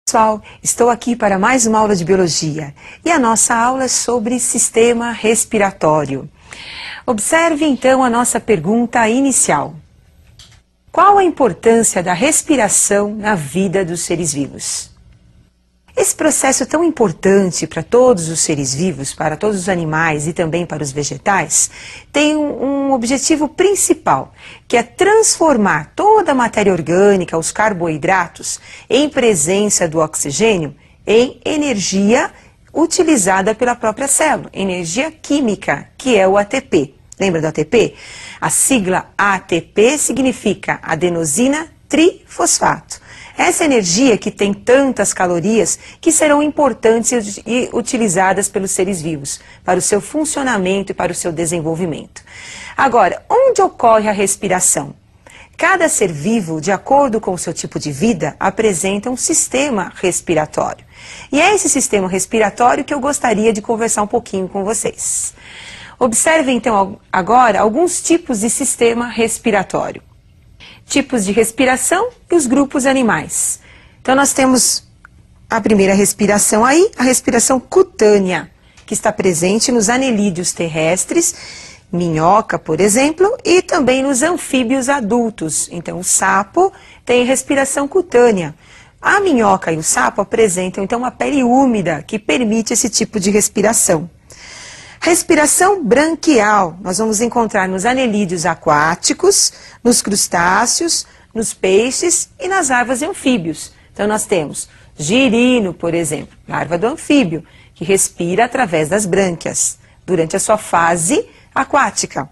Pessoal, estou aqui para mais uma aula de biologia e a nossa aula é sobre sistema respiratório. Observe então a nossa pergunta inicial. Qual a importância da respiração na vida dos seres vivos? Esse processo tão importante para todos os seres vivos, para todos os animais e também para os vegetais, tem um objetivo principal, que é transformar toda a matéria orgânica, os carboidratos, em presença do oxigênio, em energia utilizada pela própria célula, energia química, que é o ATP. Lembra do ATP? A sigla ATP significa adenosina trifosfato. Essa energia que tem tantas calorias que serão importantes e utilizadas pelos seres vivos, para o seu funcionamento e para o seu desenvolvimento. Agora, onde ocorre a respiração? Cada ser vivo, de acordo com o seu tipo de vida, apresenta um sistema respiratório. E é esse sistema respiratório que eu gostaria de conversar um pouquinho com vocês. Observe então agora alguns tipos de sistema respiratório. Tipos de respiração e os grupos animais. Então nós temos a primeira respiração aí, a respiração cutânea, que está presente nos anelídeos terrestres, minhoca, por exemplo, e também nos anfíbios adultos. Então o sapo tem respiração cutânea. A minhoca e o sapo apresentam então uma pele úmida que permite esse tipo de respiração. Respiração branquial, nós vamos encontrar nos anelídeos aquáticos, nos crustáceos, nos peixes e nas larvas de anfíbios. Então nós temos girino, por exemplo, larva do anfíbio, que respira através das brânquias, durante a sua fase aquática.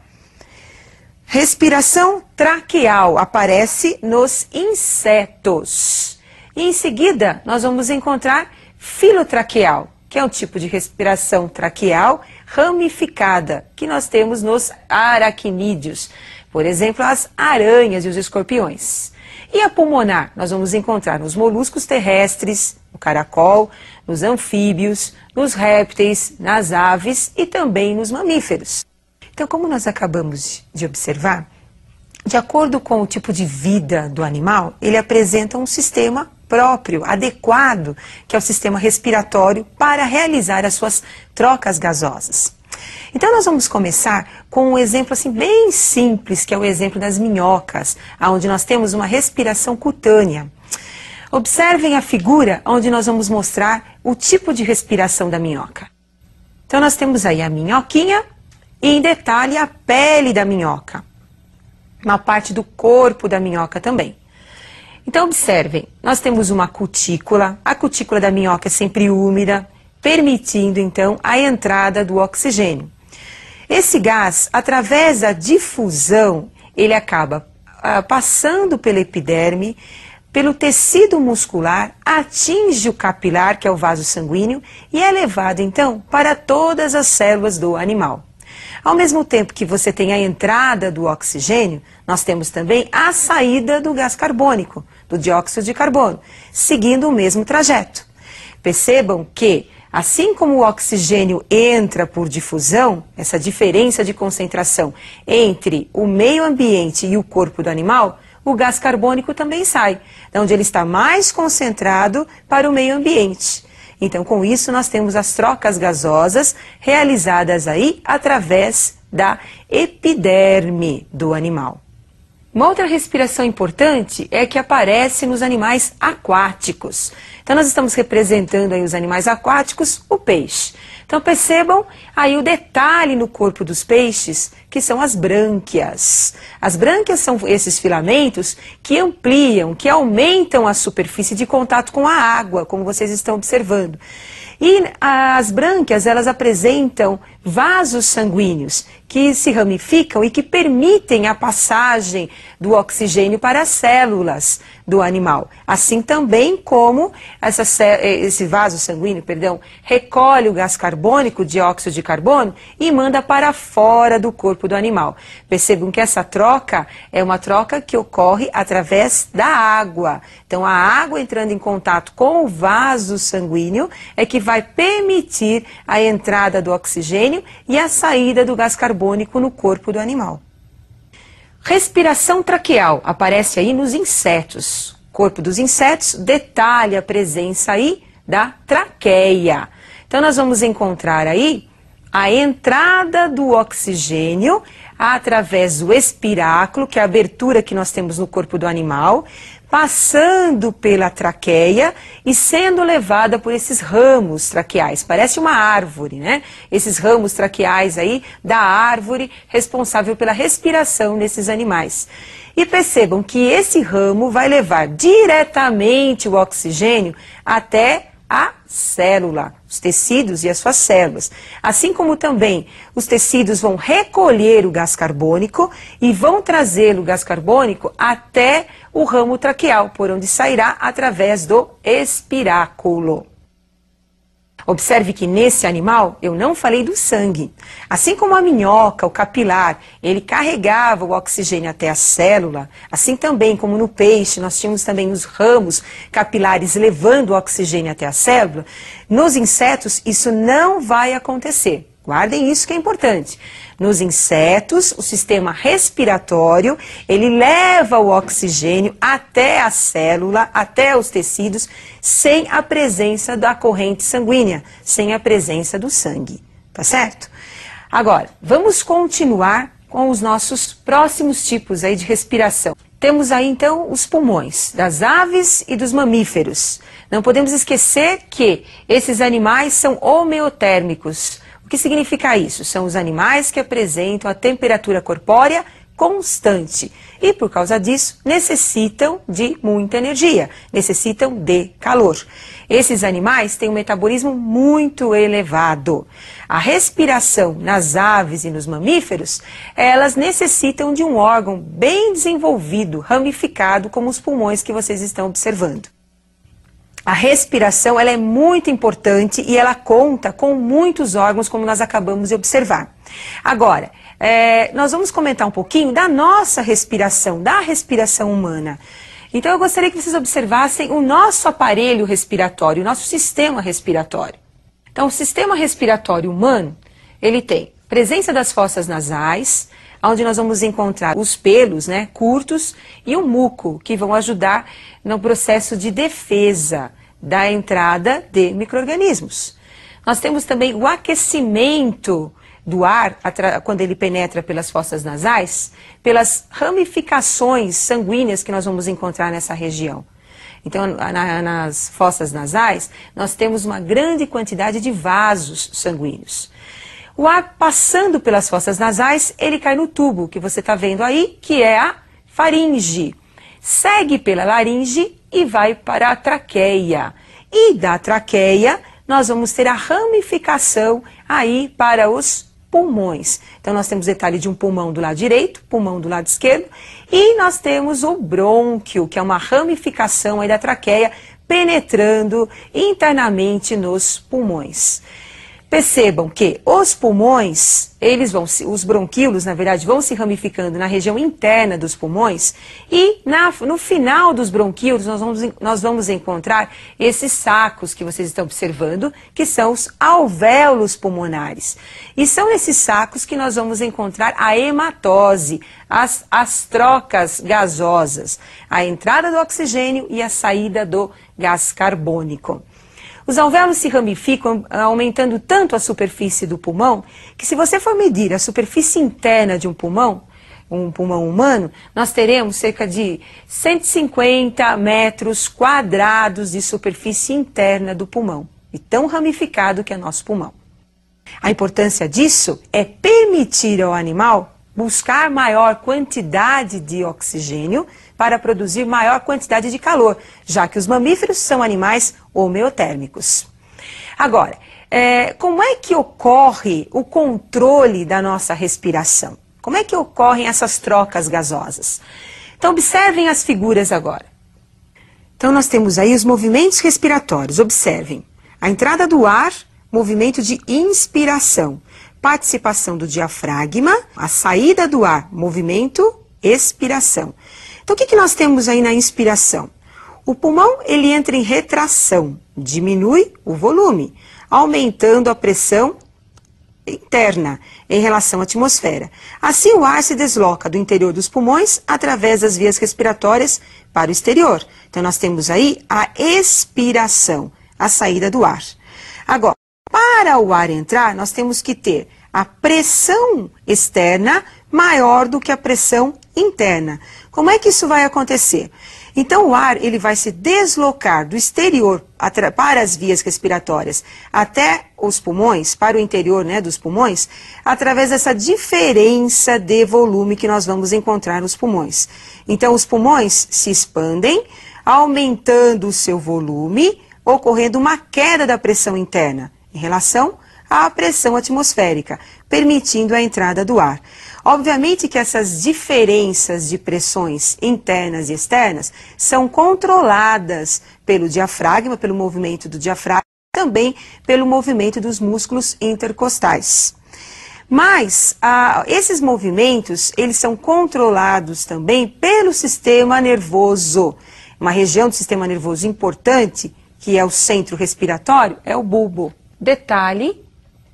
Respiração traqueal aparece nos insetos. E em seguida nós vamos encontrar filotraqueal, que é um tipo de respiração traqueal ramificada, que nós temos nos aracnídeos, por exemplo, as aranhas e os escorpiões. E a pulmonar, nós vamos encontrar nos moluscos terrestres, no caracol, nos anfíbios, nos répteis, nas aves e também nos mamíferos. Então, como nós acabamos de observar, de acordo com o tipo de vida do animal, ele apresenta um sistema próprio, adequado, que é o sistema respiratório para realizar as suas trocas gasosas. Então nós vamos começar com um exemplo assim bem simples, que é o exemplo das minhocas, onde nós temos uma respiração cutânea. Observem a figura onde nós vamos mostrar o tipo de respiração da minhoca. Então nós temos aí a minhoquinha e em detalhe a pele da minhoca, uma parte do corpo da minhoca também. Então observem, nós temos uma cutícula, a cutícula da minhoca é sempre úmida, permitindo então a entrada do oxigênio. Esse gás, através da difusão, ele acaba passando pela epiderme, pelo tecido muscular, atinge o capilar, que é o vaso sanguíneo, e é levado então para todas as células do animal. Ao mesmo tempo que você tem a entrada do oxigênio, nós temos também a saída do gás carbônico, do dióxido de carbono, seguindo o mesmo trajeto. Percebam que, assim como o oxigênio entra por difusão, essa diferença de concentração entre o meio ambiente e o corpo do animal, o gás carbônico também sai, de onde ele está mais concentrado para o meio ambiente. Então, com isso, nós temos as trocas gasosas realizadas aí através da epiderme do animal. Uma outra respiração importante é que aparece nos animais aquáticos. Então, nós estamos representando aí os animais aquáticos, o peixe. Então, percebam aí o detalhe no corpo dos peixes, que são as brânquias. As brânquias são esses filamentos que ampliam, que aumentam a superfície de contato com a água, como vocês estão observando. E as brânquias, elas apresentam vasos sanguíneos que se ramificam e que permitem a passagem do oxigênio para as células do animal. Assim também como esse vaso sanguíneo, recolhe o gás carbônico, o dióxido de carbono, e manda para fora do corpo do animal. Percebam que essa troca é uma troca que ocorre através da água. Então a água entrando em contato com o vaso sanguíneo é que vai permitir a entrada do oxigênio e a saída do gás carbônico no corpo do animal. Respiração traqueal aparece aí nos insetos. corpo dos insetos, detalhe a presença aí da traqueia. Então nós vamos encontrar aí a entrada do oxigênio através do espiráculo, que é a abertura que nós temos no corpo do animal, passando pela traqueia e sendo levada por esses ramos traqueais. Parece uma árvore, né? Esses ramos traqueais aí da árvore responsável pela respiração desses animais. E percebam que esse ramo vai levar diretamente o oxigênio até a célula, os tecidos e as suas células. Assim como também os tecidos vão recolher o gás carbônico e vão trazer o gás carbônico até o ramo traqueal, por onde sairá através do espiráculo. Observe que nesse animal eu não falei do sangue. Assim como a minhoca, o capilar, ele carregava o oxigênio até a célula, assim também como no peixe nós tínhamos também os ramos capilares levando o oxigênio até a célula, nos insetos isso não vai acontecer. Guardem isso que é importante. Nos insetos, o sistema respiratório, ele leva o oxigênio até a célula, até os tecidos, sem a presença da corrente sanguínea, sem a presença do sangue. Tá certo? Agora, vamos continuar com os nossos próximos tipos aí de respiração. Temos aí então os pulmões das aves e dos mamíferos. Não podemos esquecer que esses animais são homeotérmicos. O que significa isso? São os animais que apresentam a temperatura corpórea constante e, por causa disso, necessitam de muita energia, necessitam de calor. Esses animais têm um metabolismo muito elevado. A respiração nas aves e nos mamíferos, elas necessitam de um órgão bem desenvolvido, ramificado, como os pulmões que vocês estão observando. A respiração ela é muito importante e ela conta com muitos órgãos, como nós acabamos de observar. Agora, nós vamos comentar um pouquinho da nossa respiração, da respiração humana. Então eu gostaria que vocês observassem o nosso aparelho respiratório, o nosso sistema respiratório. Então o sistema respiratório humano, ele tem presença das fossas nasais, onde nós vamos encontrar os pelos, né, curtos, e o muco, que vão ajudar no processo de defesa da entrada de micro-organismos. Nós temos também o aquecimento do ar, quando ele penetra pelas fossas nasais, pelas ramificações sanguíneas que nós vamos encontrar nessa região. Então, nas fossas nasais, nós temos uma grande quantidade de vasos sanguíneos. O ar passando pelas fossas nasais, ele cai no tubo que você está vendo aí, que é a faringe. Segue pela laringe e vai para a traqueia. E da traqueia, nós vamos ter a ramificação aí para os pulmões. Então, nós temos detalhe de um pulmão do lado direito, pulmão do lado esquerdo, e nós temos o brônquio, que é uma ramificação aí da traqueia, penetrando internamente nos pulmões. Percebam que os pulmões, os bronquíolos, na verdade, vão se ramificando na região interna dos pulmões e no final dos bronquíolos nós vamos encontrar esses sacos que vocês estão observando, que são os alvéolos pulmonares. E são nesses sacos que nós vamos encontrar a hematose, as trocas gasosas, a entrada do oxigênio e a saída do gás carbônico. Os alvéolos se ramificam aumentando tanto a superfície do pulmão, que se você for medir a superfície interna de um pulmão humano, nós teremos cerca de 150 metros quadrados de superfície interna do pulmão. E tão ramificado que é nosso pulmão. A importância disso é permitir ao animal buscar maior quantidade de oxigênio para produzir maior quantidade de calor, já que os mamíferos são animais homeotérmicos. Agora, como é que ocorre o controle da nossa respiração? Como é que ocorrem essas trocas gasosas? Então, observem as figuras agora. Então, nós temos aí os movimentos respiratórios. Observem. A entrada do ar, movimento de inspiração. Participação do diafragma, a saída do ar, movimento, expiração. Então, o que nós temos aí na inspiração? O pulmão, ele entra em retração, diminui o volume, aumentando a pressão interna em relação à atmosfera. Assim, o ar se desloca do interior dos pulmões através das vias respiratórias para o exterior. Então, nós temos aí a expiração, a saída do ar. Agora, para o ar entrar, nós temos que ter a pressão externa maior do que a pressão interna. Como é que isso vai acontecer? Então, o ar ele vai se deslocar do exterior para as vias respiratórias até os pulmões, para o interior, né, dos pulmões, através dessa diferença de volume que nós vamos encontrar nos pulmões. Então, os pulmões se expandem, aumentando o seu volume, ocorrendo uma queda da pressão interna em relação à pressão atmosférica, permitindo a entrada do ar. Obviamente que essas diferenças de pressões internas e externas são controladas pelo diafragma, pelo movimento do diafragma, também pelo movimento dos músculos intercostais. Mas esses movimentos, eles são controlados também pelo sistema nervoso. Uma região do sistema nervoso importante, que é o centro respiratório, é o bulbo. Detalhe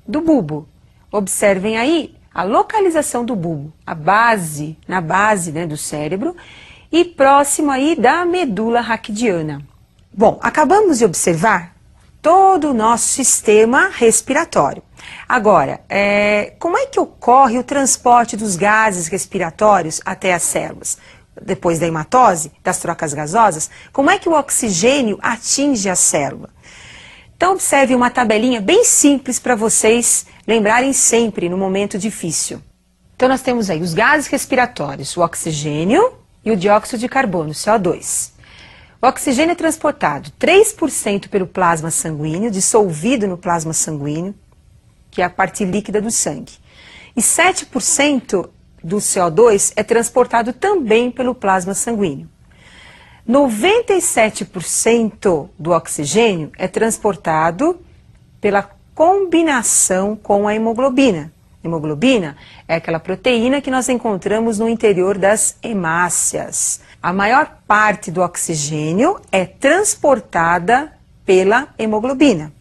do bulbo. Observem aí a localização do bulbo, na base, né, do cérebro e próximo aí da medula raquidiana. Bom, acabamos de observar todo o nosso sistema respiratório. Agora, como é que ocorre o transporte dos gases respiratórios até as células? Depois da hematose, das trocas gasosas, como é que o oxigênio atinge a célula? Então, observe uma tabelinha bem simples para vocês lembrarem sempre no momento difícil. Então, nós temos aí os gases respiratórios, o oxigênio e o dióxido de carbono, CO2. O oxigênio é transportado 3% pelo plasma sanguíneo, dissolvido no plasma sanguíneo, que é a parte líquida do sangue. E 7% do CO2 é transportado também pelo plasma sanguíneo. 97% do oxigênio é transportado pela combinação com a hemoglobina. Hemoglobina é aquela proteína que nós encontramos no interior das hemácias. A maior parte do oxigênio é transportada pela hemoglobina.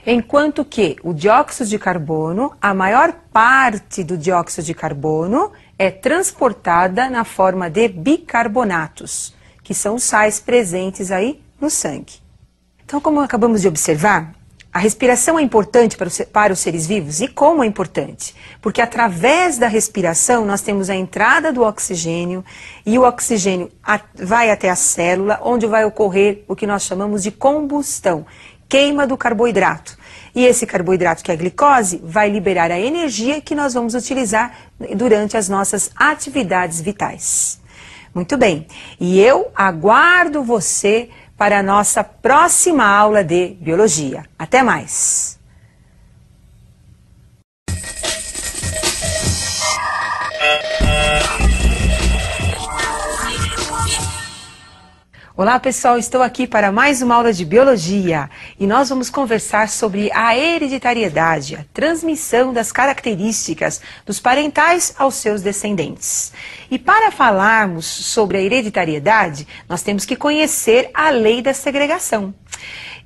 Enquanto que o dióxido de carbono, a maior parte do dióxido de carbono é transportada na forma de bicarbonatos, que são os sais presentes aí no sangue. Então, como acabamos de observar, a respiração é importante para os seres vivos. E como é importante? Porque através da respiração nós temos a entrada do oxigênio e o oxigênio vai até a célula, onde vai ocorrer o que nós chamamos de combustão, queima do carboidrato. E esse carboidrato, que é a glicose, vai liberar a energia que nós vamos utilizar durante as nossas atividades vitais. Muito bem, e eu aguardo você para a nossa próxima aula de Biologia. Até mais! Olá pessoal, estou aqui para mais uma aula de Biologia e nós vamos conversar sobre a hereditariedade, a transmissão das características dos parentais aos seus descendentes. E para falarmos sobre a hereditariedade, nós temos que conhecer a lei da segregação.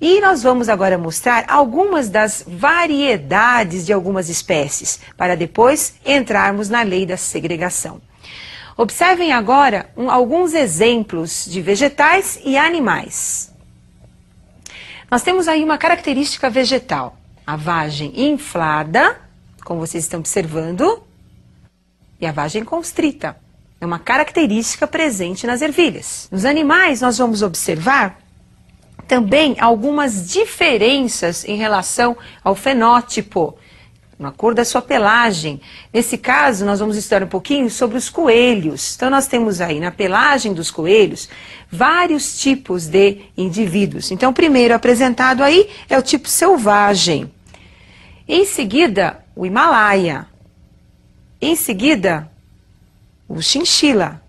E nós vamos agora mostrar algumas das variedades de algumas espécies, para depois entrarmos na lei da segregação. Observem agora alguns exemplos de vegetais e animais. Nós temos aí uma característica vegetal, a vagem inflada, como vocês estão observando, e a vagem constrita. É uma característica presente nas ervilhas. Nos animais, nós vamos observar também algumas diferenças em relação ao fenótipo, na cor da sua pelagem. Nesse caso, nós vamos estudar um pouquinho sobre os coelhos. Então, nós temos aí na pelagem dos coelhos vários tipos de indivíduos. Então, o primeiro apresentado aí é o tipo selvagem. Em seguida, o Himalaia. Em seguida, o chinchila.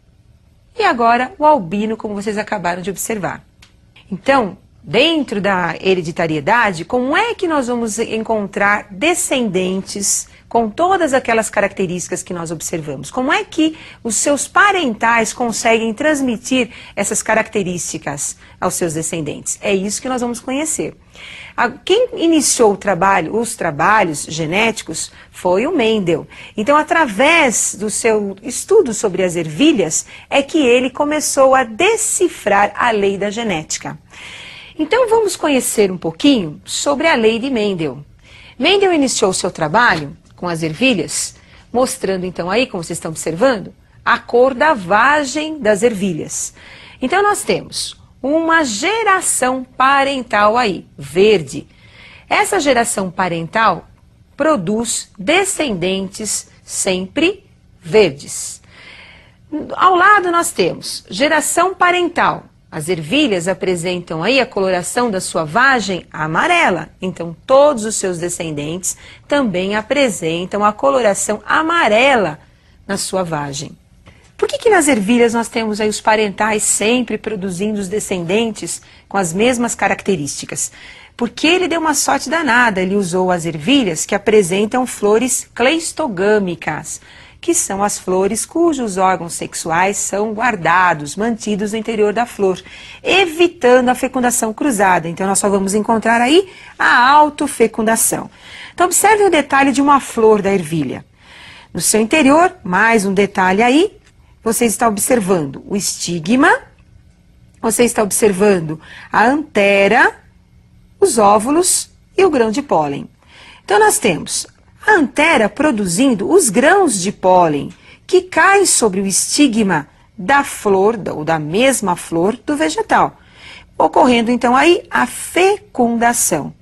E agora, o albino, como vocês acabaram de observar. Então, dentro da hereditariedade, como é que nós vamos encontrar descendentes com todas aquelas características que nós observamos? Como é que os seus parentais conseguem transmitir essas características aos seus descendentes? É isso que nós vamos conhecer. Quem iniciou os trabalhos genéticos foi o Mendel. Então, através do seu estudo sobre as ervilhas, é que ele começou a decifrar a lei da genética. Então, vamos conhecer um pouquinho sobre a lei de Mendel. Mendel iniciou o seu trabalho com as ervilhas, mostrando então aí, como vocês estão observando, a cor da vagem das ervilhas. Então, nós temos uma geração parental aí, verde. Essa geração parental produz descendentes sempre verdes. Ao lado nós temos geração parental. As ervilhas apresentam aí a coloração da sua vagem amarela. Então, todos os seus descendentes também apresentam a coloração amarela na sua vagem. Por que nas ervilhas nós temos aí os parentais sempre produzindo os descendentes com as mesmas características? Porque ele deu uma sorte danada, ele usou as ervilhas que apresentam flores cleistogâmicas, que são as flores cujos órgãos sexuais são guardados, mantidos no interior da flor, evitando a fecundação cruzada. Então, nós só vamos encontrar aí a autofecundação. Então, observe o detalhe de uma flor da ervilha. No seu interior, mais um detalhe aí, você está observando o estigma, você está observando a antera, os óvulos e o grão de pólen. Então, nós temos a antera produzindo os grãos de pólen que caem sobre o estigma da flor, ou da mesma flor do vegetal, ocorrendo então aí a fecundação.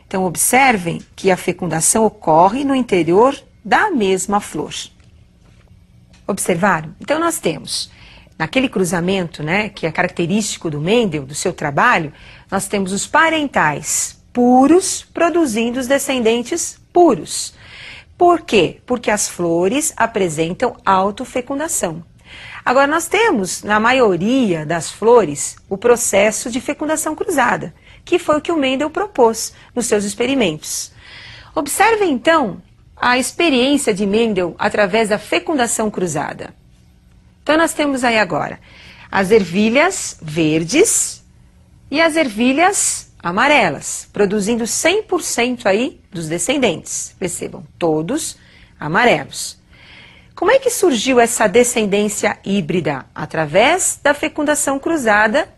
Então observem que a fecundação ocorre no interior da mesma flor. Observaram? Então nós temos, naquele cruzamento, né, que é característico do Mendel, do seu trabalho, nós temos os parentais puros produzindo os descendentes puros. Por quê? Porque as flores apresentam autofecundação. Agora, nós temos, na maioria das flores, o processo de fecundação cruzada, que foi o que o Mendel propôs nos seus experimentos. Observe, então, a experiência de Mendel através da fecundação cruzada. Então, nós temos aí agora as ervilhas verdes e as ervilhas amarelas, produzindo 100% aí dos descendentes. Percebam, todos amarelos. Como é que surgiu essa descendência híbrida? Através da fecundação cruzada,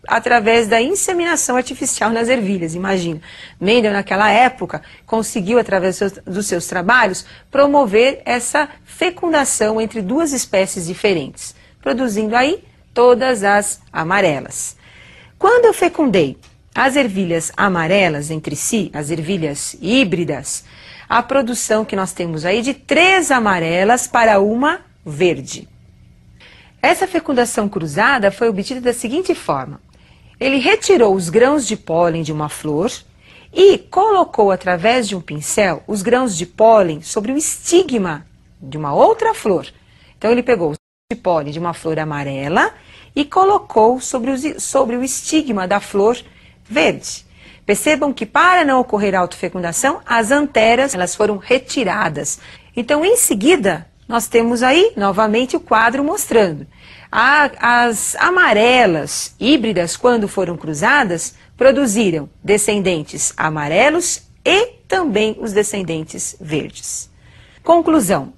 através da inseminação artificial nas ervilhas. Imagina, Mendel naquela época conseguiu, através dos seus trabalhos, promover essa fecundação entre duas espécies diferentes, produzindo aí todas as amarelas. Quando eu fecundei as ervilhas amarelas entre si, as ervilhas híbridas, a produção que nós temos aí de 3 amarelas para uma verde. Essa fecundação cruzada foi obtida da seguinte forma. Ele retirou os grãos de pólen de uma flor e colocou através de um pincel os grãos de pólen sobre o estigma de uma outra flor. Então ele pegou os grãos de pólen de uma flor amarela e colocou sobre o estigma da flor verde. Percebam que para não ocorrer autofecundação, as anteras elas foram retiradas. Então, em seguida, nós temos aí novamente o quadro mostrando. As amarelas híbridas, quando foram cruzadas, produziram descendentes amarelos e também os descendentes verdes. Conclusão.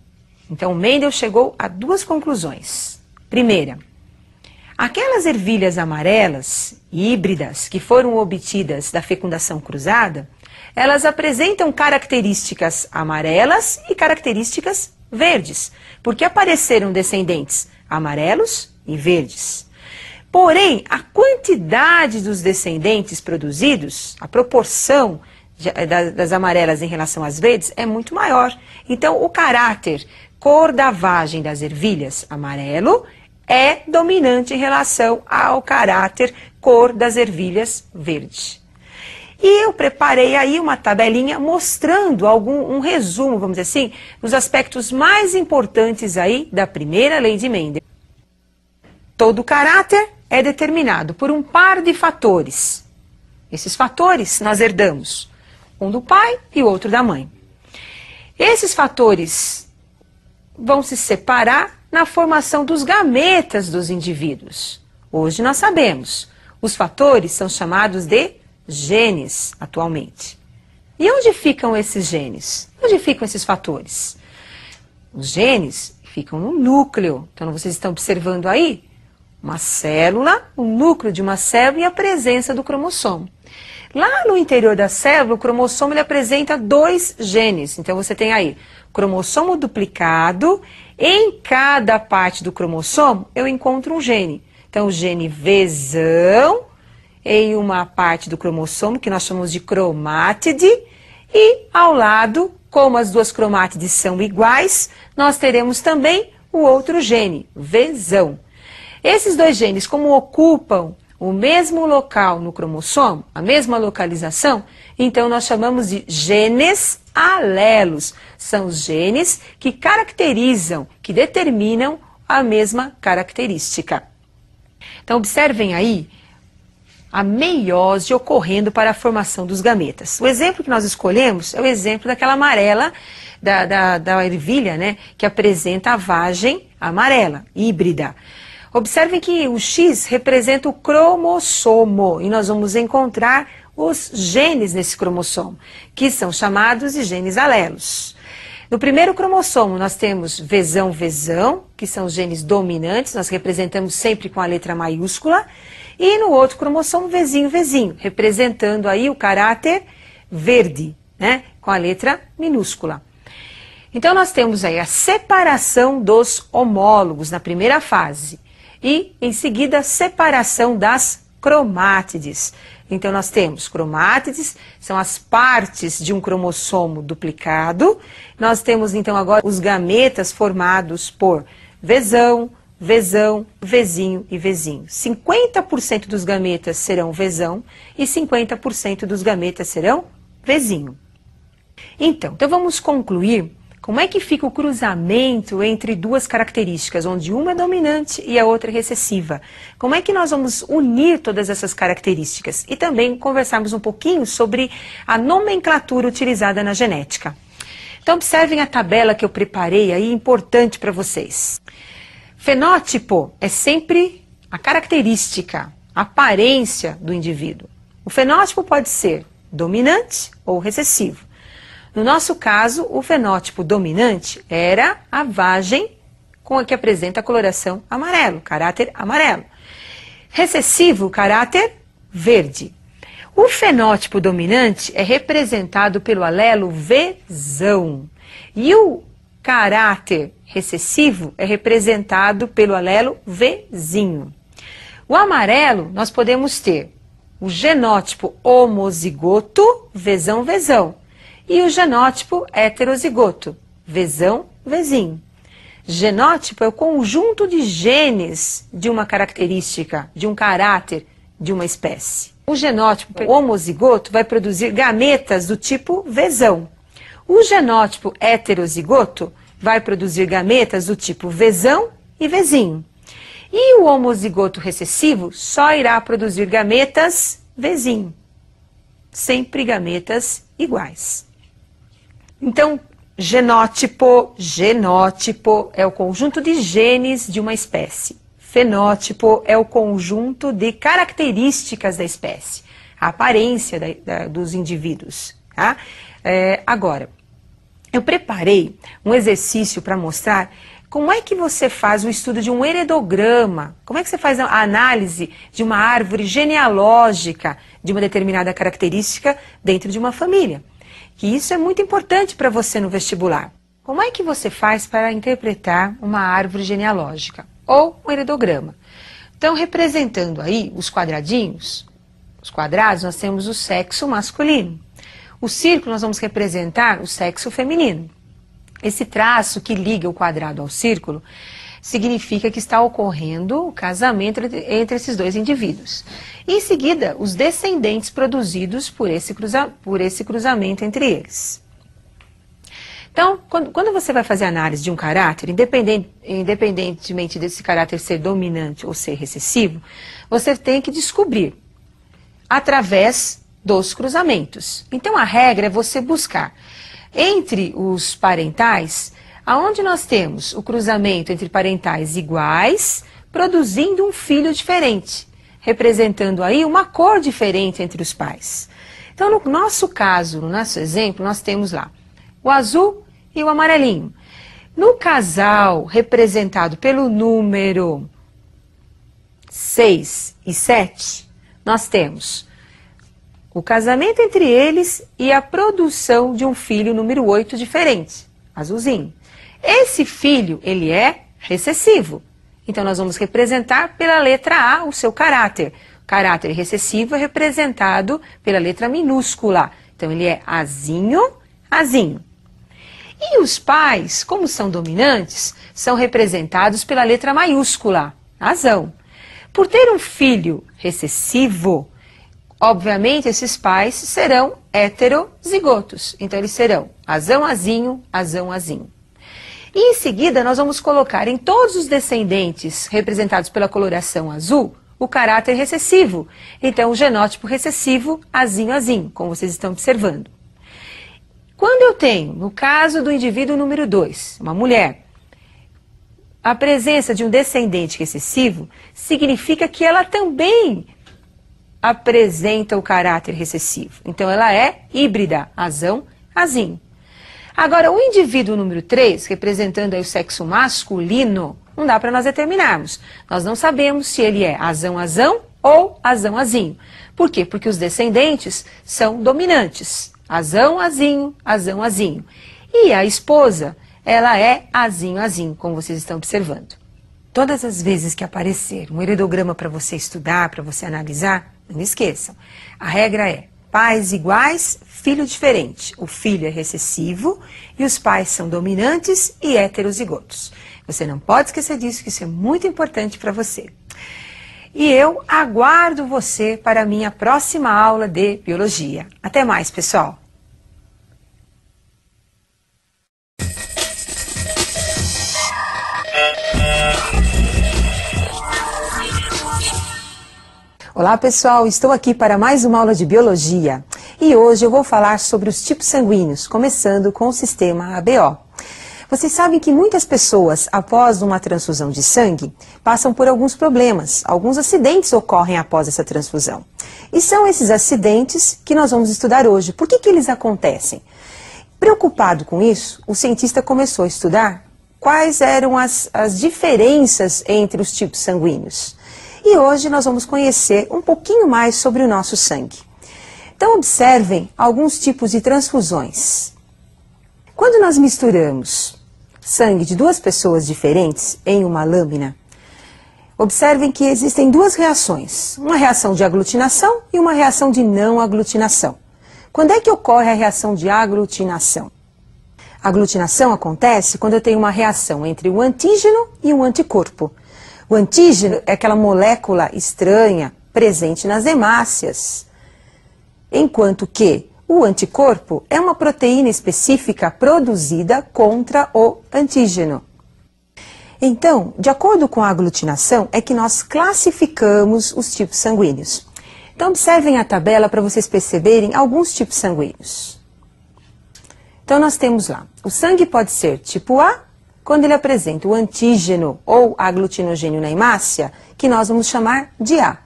Então, Mendel chegou a 2 conclusões. Primeira, aquelas ervilhas amarelas híbridas que foram obtidas da fecundação cruzada, elas apresentam características amarelas e características verdes, porque apareceram descendentes amarelos e verdes. Porém, a quantidade dos descendentes produzidos, a proporção das amarelas em relação às verdes é muito maior. Então, o caráter cor da vagem das ervilhas amarelo é dominante em relação ao caráter cor das ervilhas verde. E eu preparei aí uma tabelinha mostrando um resumo, vamos dizer assim, dos aspectos mais importantes aí da primeira lei de Mendel. Todo caráter é determinado por um par de fatores. Esses fatores nós herdamos, um do pai e o outro da mãe. Esses fatores vão se separar na formação dos gametas dos indivíduos. Hoje nós sabemos, os fatores são chamados de genes atualmente. E onde ficam esses genes? Onde ficam esses fatores? Os genes ficam no núcleo. Então vocês estão observando aí uma célula, o núcleo de uma célula e a presença do cromossomo. Lá no interior da célula, o cromossomo ele apresenta 2 genes. Então você tem aí cromossomo duplicado. Em cada parte do cromossomo eu encontro um gene. Então o gene Vzão em uma parte do cromossomo que nós chamamos de cromátide e ao lado, como as 2 cromátides são iguais, nós teremos também o outro gene, Vzão. Esses 2 genes, como ocupam o mesmo local no cromossomo, a mesma localização, então nós chamamos de genes alelos. São os genes que caracterizam, que determinam a mesma característica. Então observem aí a meiose ocorrendo para a formação dos gametas. O exemplo que nós escolhemos é o exemplo daquela amarela, da ervilha, né, que apresenta a vagem amarela, híbrida. Observem que o X representa o cromossomo e nós vamos encontrar os genes nesse cromossomo, que são chamados de genes alelos. No primeiro cromossomo nós temos Vzão, Vzão, que são os genes dominantes, nós representamos sempre com a letra maiúscula, e no outro cromossomo Vzinho, Vzinho, representando aí o caráter verde, né, com a letra minúscula. Então nós temos aí a separação dos homólogos na primeira fase. E, em seguida, a separação das cromátides. Então, nós temos cromátides, são as partes de um cromossomo duplicado. Nós temos, então, agora os gametas formados por Vzão, Vzão, Vzinho e Vzinho. 50% dos gametas serão Vzão e 50% dos gametas serão Vzinho. Então, vamos concluir. Como é que fica o cruzamento entre 2 características, onde uma é dominante e a outra é recessiva? Como é que nós vamos unir todas essas características? E também conversarmos um pouquinho sobre a nomenclatura utilizada na genética. Então observem a tabela que eu preparei aí, importante para vocês. Fenótipo é sempre a característica, a aparência do indivíduo. O fenótipo pode ser dominante ou recessivo. No nosso caso, o fenótipo dominante era a vagem com a que apresenta a coloração amarelo, caráter amarelo. Recessivo, caráter verde. O fenótipo dominante é representado pelo alelo Vzão. E o caráter recessivo é representado pelo alelo Vzinho. O amarelo, nós podemos ter o genótipo homozigoto, Vzão, Vzão. E o genótipo heterozigoto, Vzão, Vzinho. Genótipo é o conjunto de genes de uma característica, de um caráter de uma espécie. O genótipo homozigoto vai produzir gametas do tipo Vzão. O genótipo heterozigoto vai produzir gametas do tipo Vzão e Vzinho. E o homozigoto recessivo só irá produzir gametas Vzinho. Sempre gametas iguais. Então, genótipo é o conjunto de genes de uma espécie. Fenótipo é o conjunto de características da espécie, a aparência dos indivíduos. Tá? Agora, eu preparei um exercício para mostrar como é que você faz o estudo de um heredograma, como é que você faz a análise de uma árvore genealógica de uma determinada característica dentro de uma família. Que isso é muito importante para você no vestibular. Como é que você faz para interpretar uma árvore genealógica ou um heredograma? Então, representando aí os quadradinhos, os quadrados, nós temos o sexo masculino. O círculo nós vamos representar o sexo feminino. Esse traço que liga o quadrado ao círculo significa que está ocorrendo o casamento entre esses 2 indivíduos. E, em seguida, os descendentes produzidos por esse cruzamento entre eles. Então, quando você vai fazer análise de um caráter, independentemente desse caráter ser dominante ou ser recessivo, você tem que descobrir, através dos cruzamentos. Então, a regra é você buscar entre os parentais, aonde nós temos o cruzamento entre parentais iguais, produzindo um filho diferente, representando aí uma cor diferente entre os pais. Então, no nosso caso, no nosso exemplo, nós temos lá o azul e o amarelinho. No casal representado pelo número 6 e 7, nós temos o casamento entre eles e a produção de um filho número 8 diferente, azulzinho. Esse filho, ele é recessivo. Então, nós vamos representar pela letra A o seu caráter. O caráter recessivo é representado pela letra minúscula. Então, ele é azinho, azinho. E os pais, como são dominantes, são representados pela letra maiúscula, azão. Por ter um filho recessivo, obviamente esses pais serão heterozigotos. Então eles serão azão, azinho, azão, azinho. E em seguida nós vamos colocar em todos os descendentes representados pela coloração azul o caráter recessivo. Então o genótipo recessivo, azinho, azinho, como vocês estão observando. Quando eu tenho, no caso do indivíduo número 2, uma mulher, a presença de um descendente recessivo, significa que ela também apresenta o caráter recessivo. Então ela é híbrida, azão, azinho. Agora, o indivíduo número 3, representando aí o sexo masculino, não dá para nós determinarmos. Nós não sabemos se ele é azão, azão ou azão, azinho. Por quê? Porque os descendentes são dominantes. Azão, azinho, azão, azinho. E a esposa, ela é azinho, azinho, como vocês estão observando. Todas as vezes que aparecer um heredograma para você estudar, para você analisar, não esqueçam. A regra é pais iguais, filho diferente. O filho é recessivo e os pais são dominantes e heterozigotos. Você não pode esquecer disso, que isso é muito importante para você. E eu aguardo você para a minha próxima aula de biologia. Até mais, pessoal! Olá pessoal, estou aqui para mais uma aula de biologia e hoje eu vou falar sobre os tipos sanguíneos, começando com o sistema ABO. Vocês sabem que muitas pessoas, após uma transfusão de sangue, passam por alguns problemas, alguns acidentes ocorrem após essa transfusão. E são esses acidentes que nós vamos estudar hoje. Por que eles acontecem? Preocupado com isso, o cientista começou a estudar quais eram as diferenças entre os tipos sanguíneos. E hoje nós vamos conhecer um pouquinho mais sobre o nosso sangue. Então observem alguns tipos de transfusões. Quando nós misturamos sangue de duas pessoas diferentes em uma lâmina, observem que existem duas reações, uma reação de aglutinação e uma reação de não aglutinação. Quando é que ocorre a reação de aglutinação? A aglutinação acontece quando eu tenho uma reação entre o antígeno e o anticorpo. O antígeno é aquela molécula estranha presente nas hemácias, enquanto que o anticorpo é uma proteína específica produzida contra o antígeno. Então, de acordo com a aglutinação, é que nós classificamos os tipos sanguíneos. Então, observem a tabela para vocês perceberem alguns tipos sanguíneos. Então, nós temos lá, o sangue pode ser tipo A, quando ele apresenta o antígeno ou aglutinogênio na hemácia, que nós vamos chamar de A.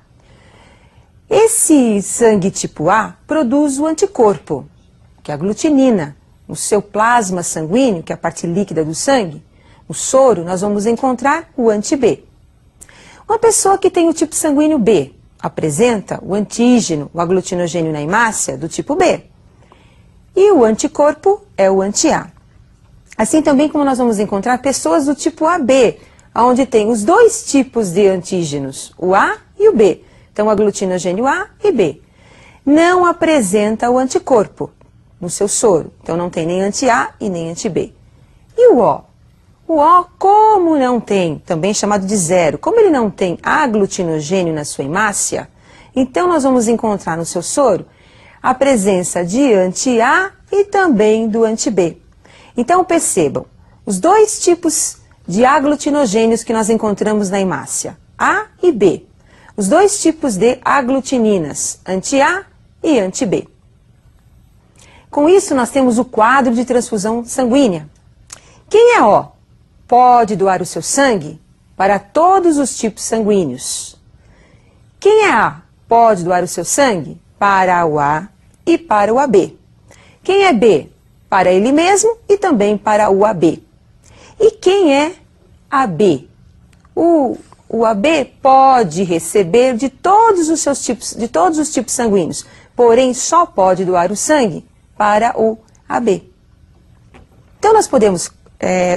Esse sangue tipo A produz o anticorpo, que é a aglutinina. No seu plasma sanguíneo, que é a parte líquida do sangue, o soro, nós vamos encontrar o anti-B. Uma pessoa que tem o tipo sanguíneo B apresenta o antígeno, o aglutinogênio na hemácia, do tipo B. E o anticorpo é o anti-A. Assim também como nós vamos encontrar pessoas do tipo AB, onde tem os dois tipos de antígenos, o A e o B. Então, aglutinogênio A e B. Não apresenta o anticorpo no seu soro. Então, não tem nem anti-A e nem anti-B. E o O? O O, como não tem, também chamado de zero, como ele não tem aglutinogênio na sua hemácia, então nós vamos encontrar no seu soro a presença de anti-A e também do anti-B. Então, percebam, os dois tipos de aglutinogênios que nós encontramos na hemácia, A e B. Os dois tipos de aglutininas, anti-A e anti-B. Com isso, nós temos o quadro de transfusão sanguínea. Quem é O pode doar o seu sangue para todos os tipos sanguíneos. Quem é A pode doar o seu sangue para o A e para o AB. Quem é B? Para ele mesmo e também para o AB. E quem é AB? O AB pode receber de todos os tipos sanguíneos, porém só pode doar o sangue para o AB. Então nós podemos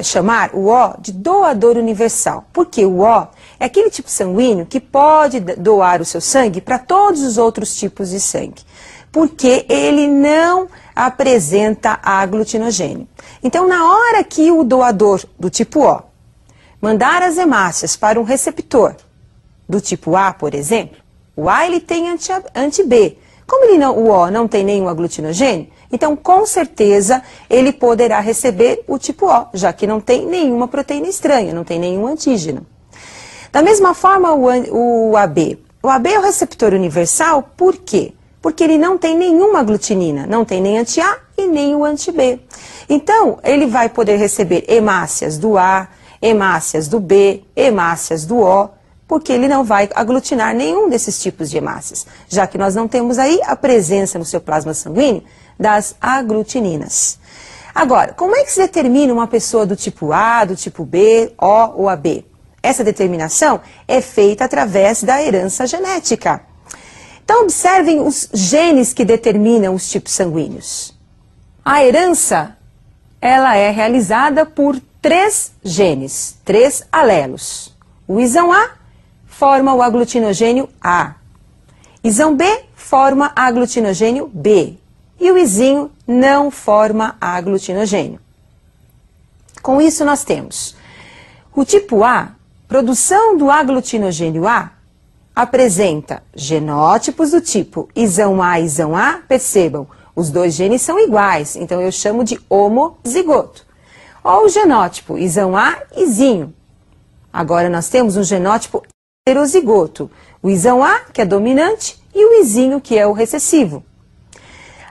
chamar o O de doador universal, porque o O é aquele tipo sanguíneo que pode doar o seu sangue para todos os outros tipos de sangue, porque ele não apresenta aglutinogênio. Então, na hora que o doador do tipo O mandar as hemácias para um receptor do tipo A, por exemplo, o A ele tem anti-B. Como o O não tem nenhum aglutinogênio, então com certeza ele poderá receber o tipo O, já que não tem nenhuma proteína estranha, não tem nenhum antígeno. Da mesma forma o AB. O AB é o receptor universal, por quê? Porque ele não tem nenhuma aglutinina, não tem nem anti-A e nem o anti-B. Então, ele vai poder receber hemácias do A, hemácias do B, hemácias do O, porque ele não vai aglutinar nenhum desses tipos de hemácias, já que nós não temos aí a presença no seu plasma sanguíneo das aglutininas. Agora, como é que se determina uma pessoa do tipo A, do tipo B, O ou AB? Essa determinação é feita através da herança genética. Então, observem os genes que determinam os tipos sanguíneos. A herança, ela é realizada por 3 genes, 3 alelos. O isão A forma o aglutinogênio A. Isão B forma aglutinogênio B. E o izinho não forma aglutinogênio. Com isso, nós temos o tipo A, produção do aglutinogênio A, apresenta genótipos do tipo isão A, percebam, os 2 genes são iguais, então eu chamo de homozigoto. Ou o genótipo isão A, izinho. Agora nós temos um genótipo heterozigoto, o isão A, que é dominante, e o izinho, que é o recessivo.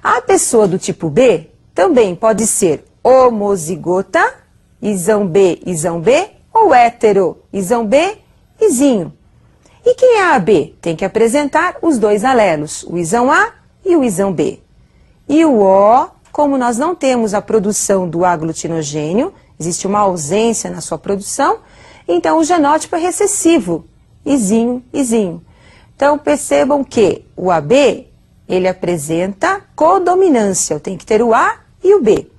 A pessoa do tipo B também pode ser homozigota, isão B, ou hétero, isão B, izinho. E quem é AB? Tem que apresentar os 2 alelos, o isão A e o isão B. E o O, como nós não temos a produção do aglutinogênio, existe uma ausência na sua produção, então o genótipo é recessivo, izinho, izinho. Então percebam que o AB, ele apresenta codominância, tem que ter o A e o B.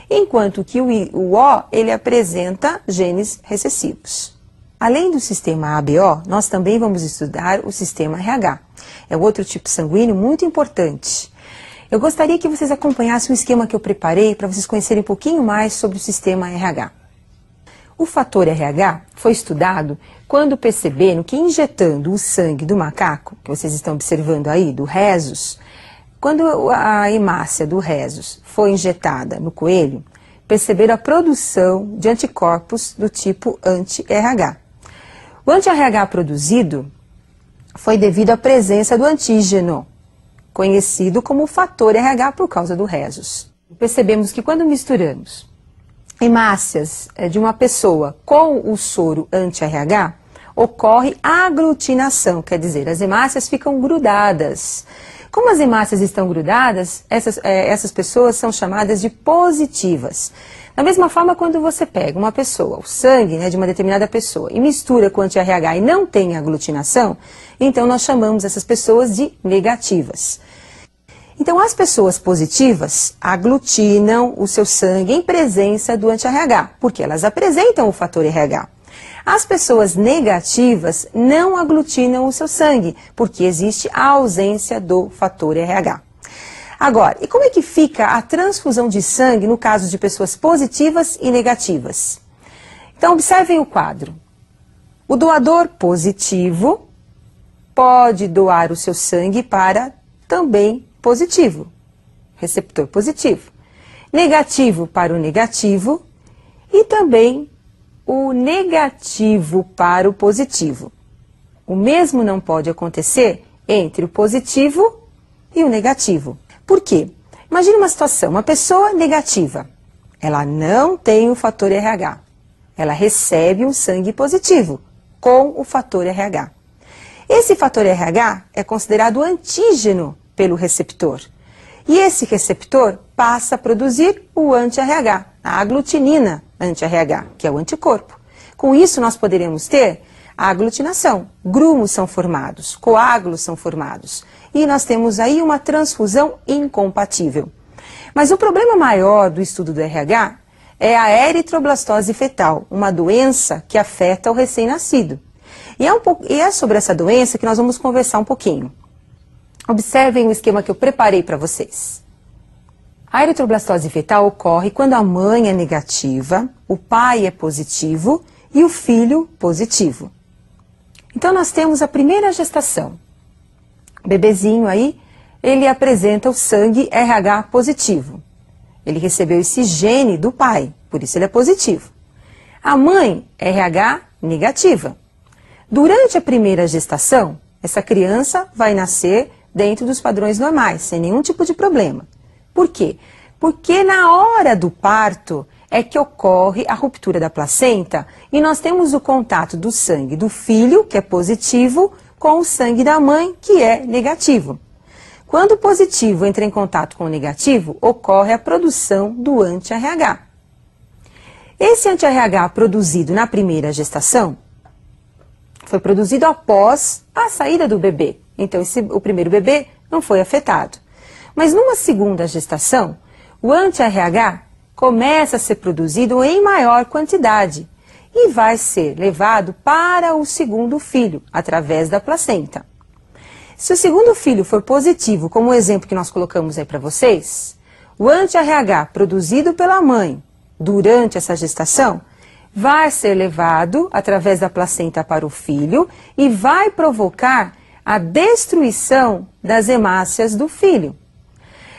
Enquanto que o O, ele apresenta genes recessivos. Além do sistema ABO, nós também vamos estudar o sistema RH. É outro tipo sanguíneo muito importante. Eu gostaria que vocês acompanhassem o esquema que eu preparei para vocês conhecerem um pouquinho mais sobre o sistema RH. O fator RH foi estudado quando perceberam que injetando o sangue do macaco, que vocês estão observando aí, do rhesus, quando a hemácia do rhesus foi injetada no coelho, perceberam a produção de anticorpos do tipo anti-RH. O anti-RH produzido foi devido à presença do antígeno, conhecido como fator RH por causa do rhesus. Percebemos que quando misturamos hemácias de uma pessoa com o soro anti-RH, ocorre aglutinação, quer dizer, as hemácias ficam grudadas. Como as hemácias estão grudadas, essas pessoas são chamadas de positivas. Da mesma forma, quando você pega uma pessoa, o sangue de uma determinada pessoa, e mistura com anti-RH e não tem aglutinação, então nós chamamos essas pessoas de negativas. Então, as pessoas positivas aglutinam o seu sangue em presença do anti-RH, porque elas apresentam o fator RH. As pessoas negativas não aglutinam o seu sangue, porque existe a ausência do fator RH. Agora, e como é que fica a transfusão de sangue no caso de pessoas positivas e negativas? Então, observem o quadro. O doador positivo pode doar o seu sangue para também positivo, receptor positivo. Negativo para o negativo e também o negativo para o positivo. O mesmo não pode acontecer entre o positivo e o negativo. Por quê? Imagine uma situação, uma pessoa negativa, ela não tem o fator RH, ela recebe um sangue positivo com o fator RH. Esse fator RH é considerado antígeno pelo receptor. E esse receptor passa a produzir o anti-RH, a aglutinina anti-RH, que é o anticorpo. Com isso, nós poderemos ter a aglutinação, grumos são formados, coágulos são formados. E nós temos aí uma transfusão incompatível. Mas o problema maior do estudo do RH é a eritroblastose fetal, uma doença que afeta o recém-nascido. E é sobre essa doença que nós vamos conversar um pouquinho. Observem o esquema que eu preparei para vocês. A eritroblastose fetal ocorre quando a mãe é negativa, o pai é positivo e o filho positivo. Então nós temos a primeira gestação. O bebezinho aí, ele apresenta o sangue RH positivo. Ele recebeu esse gene do pai, por isso ele é positivo. A mãe, RH negativa. Durante a primeira gestação, essa criança vai nascer dentro dos padrões normais, sem nenhum tipo de problema. Por quê? Porque na hora do parto é que ocorre a ruptura da placenta e nós temos o contato do sangue do filho, que é positivo, com o sangue da mãe, que é negativo. Quando o positivo entra em contato com o negativo, ocorre a produção do anti-RH. Esse anti-RH produzido na primeira gestação foi produzido após a saída do bebê. Então, o primeiro bebê não foi afetado. Mas numa segunda gestação, o anti-RH começa a ser produzido em maior quantidade e vai ser levado para o segundo filho, através da placenta. Se o segundo filho for positivo, como o exemplo que nós colocamos aí para vocês, o anti-RH produzido pela mãe durante essa gestação vai ser levado através da placenta para o filho e vai provocar a destruição das hemácias do filho.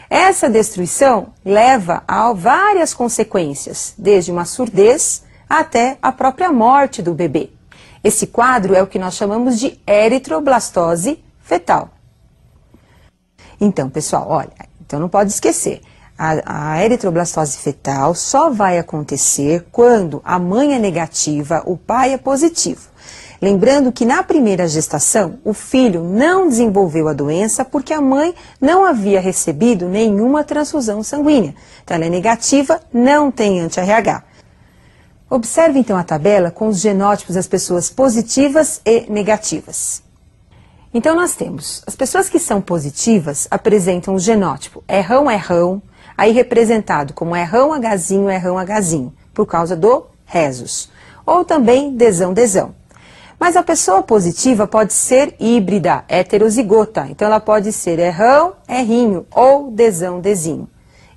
Essa destruição leva a várias consequências, desde uma surdez até a própria morte do bebê. Esse quadro é o que nós chamamos de eritroblastose fetal. Então, pessoal, olha, então não pode esquecer, a eritroblastose fetal só vai acontecer quando a mãe é negativa, o pai é positivo. Lembrando que na primeira gestação, o filho não desenvolveu a doença porque a mãe não havia recebido nenhuma transfusão sanguínea. Então ela é negativa, não tem anti-RH. Observe então a tabela com os genótipos das pessoas positivas e negativas. Então nós temos, as pessoas que são positivas apresentam o genótipo R1, aí representado como R1Hzinho, por causa do rhesus, ou também Dzão. Mas a pessoa positiva pode ser híbrida, heterozigota, então ela pode ser Rzinho ou Dzinho.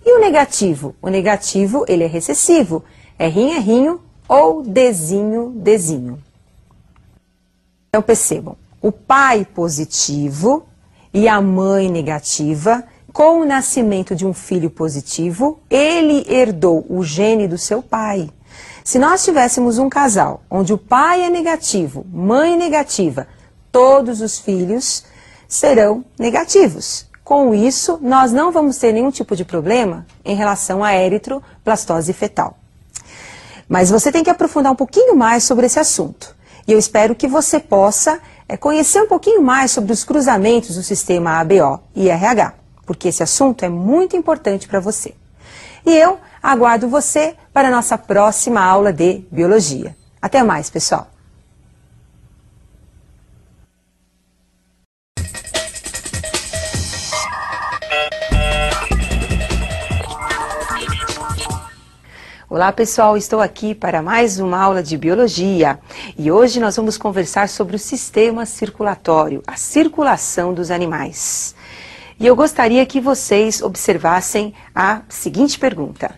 E o negativo? O negativo, ele é recessivo, Rinho ou Dzinho. Então percebam, o pai positivo e a mãe negativa, com o nascimento de um filho positivo, ele herdou o gene do seu pai. Se nós tivéssemos um casal onde o pai é negativo, mãe negativa, todos os filhos serão negativos. Com isso, nós não vamos ter nenhum tipo de problema em relação à eritroblastose fetal. Mas você tem que aprofundar um pouquinho mais sobre esse assunto. E eu espero que você possa conhecer um pouquinho mais sobre os cruzamentos do sistema ABO e RH, porque esse assunto é muito importante para você. E eu aguardo você para a nossa próxima aula de Biologia. Até mais, pessoal! Olá, pessoal! Estou aqui para mais uma aula de Biologia. E hoje nós vamos conversar sobre o sistema circulatório, a circulação dos animais. E eu gostaria que vocês observassem a seguinte pergunta.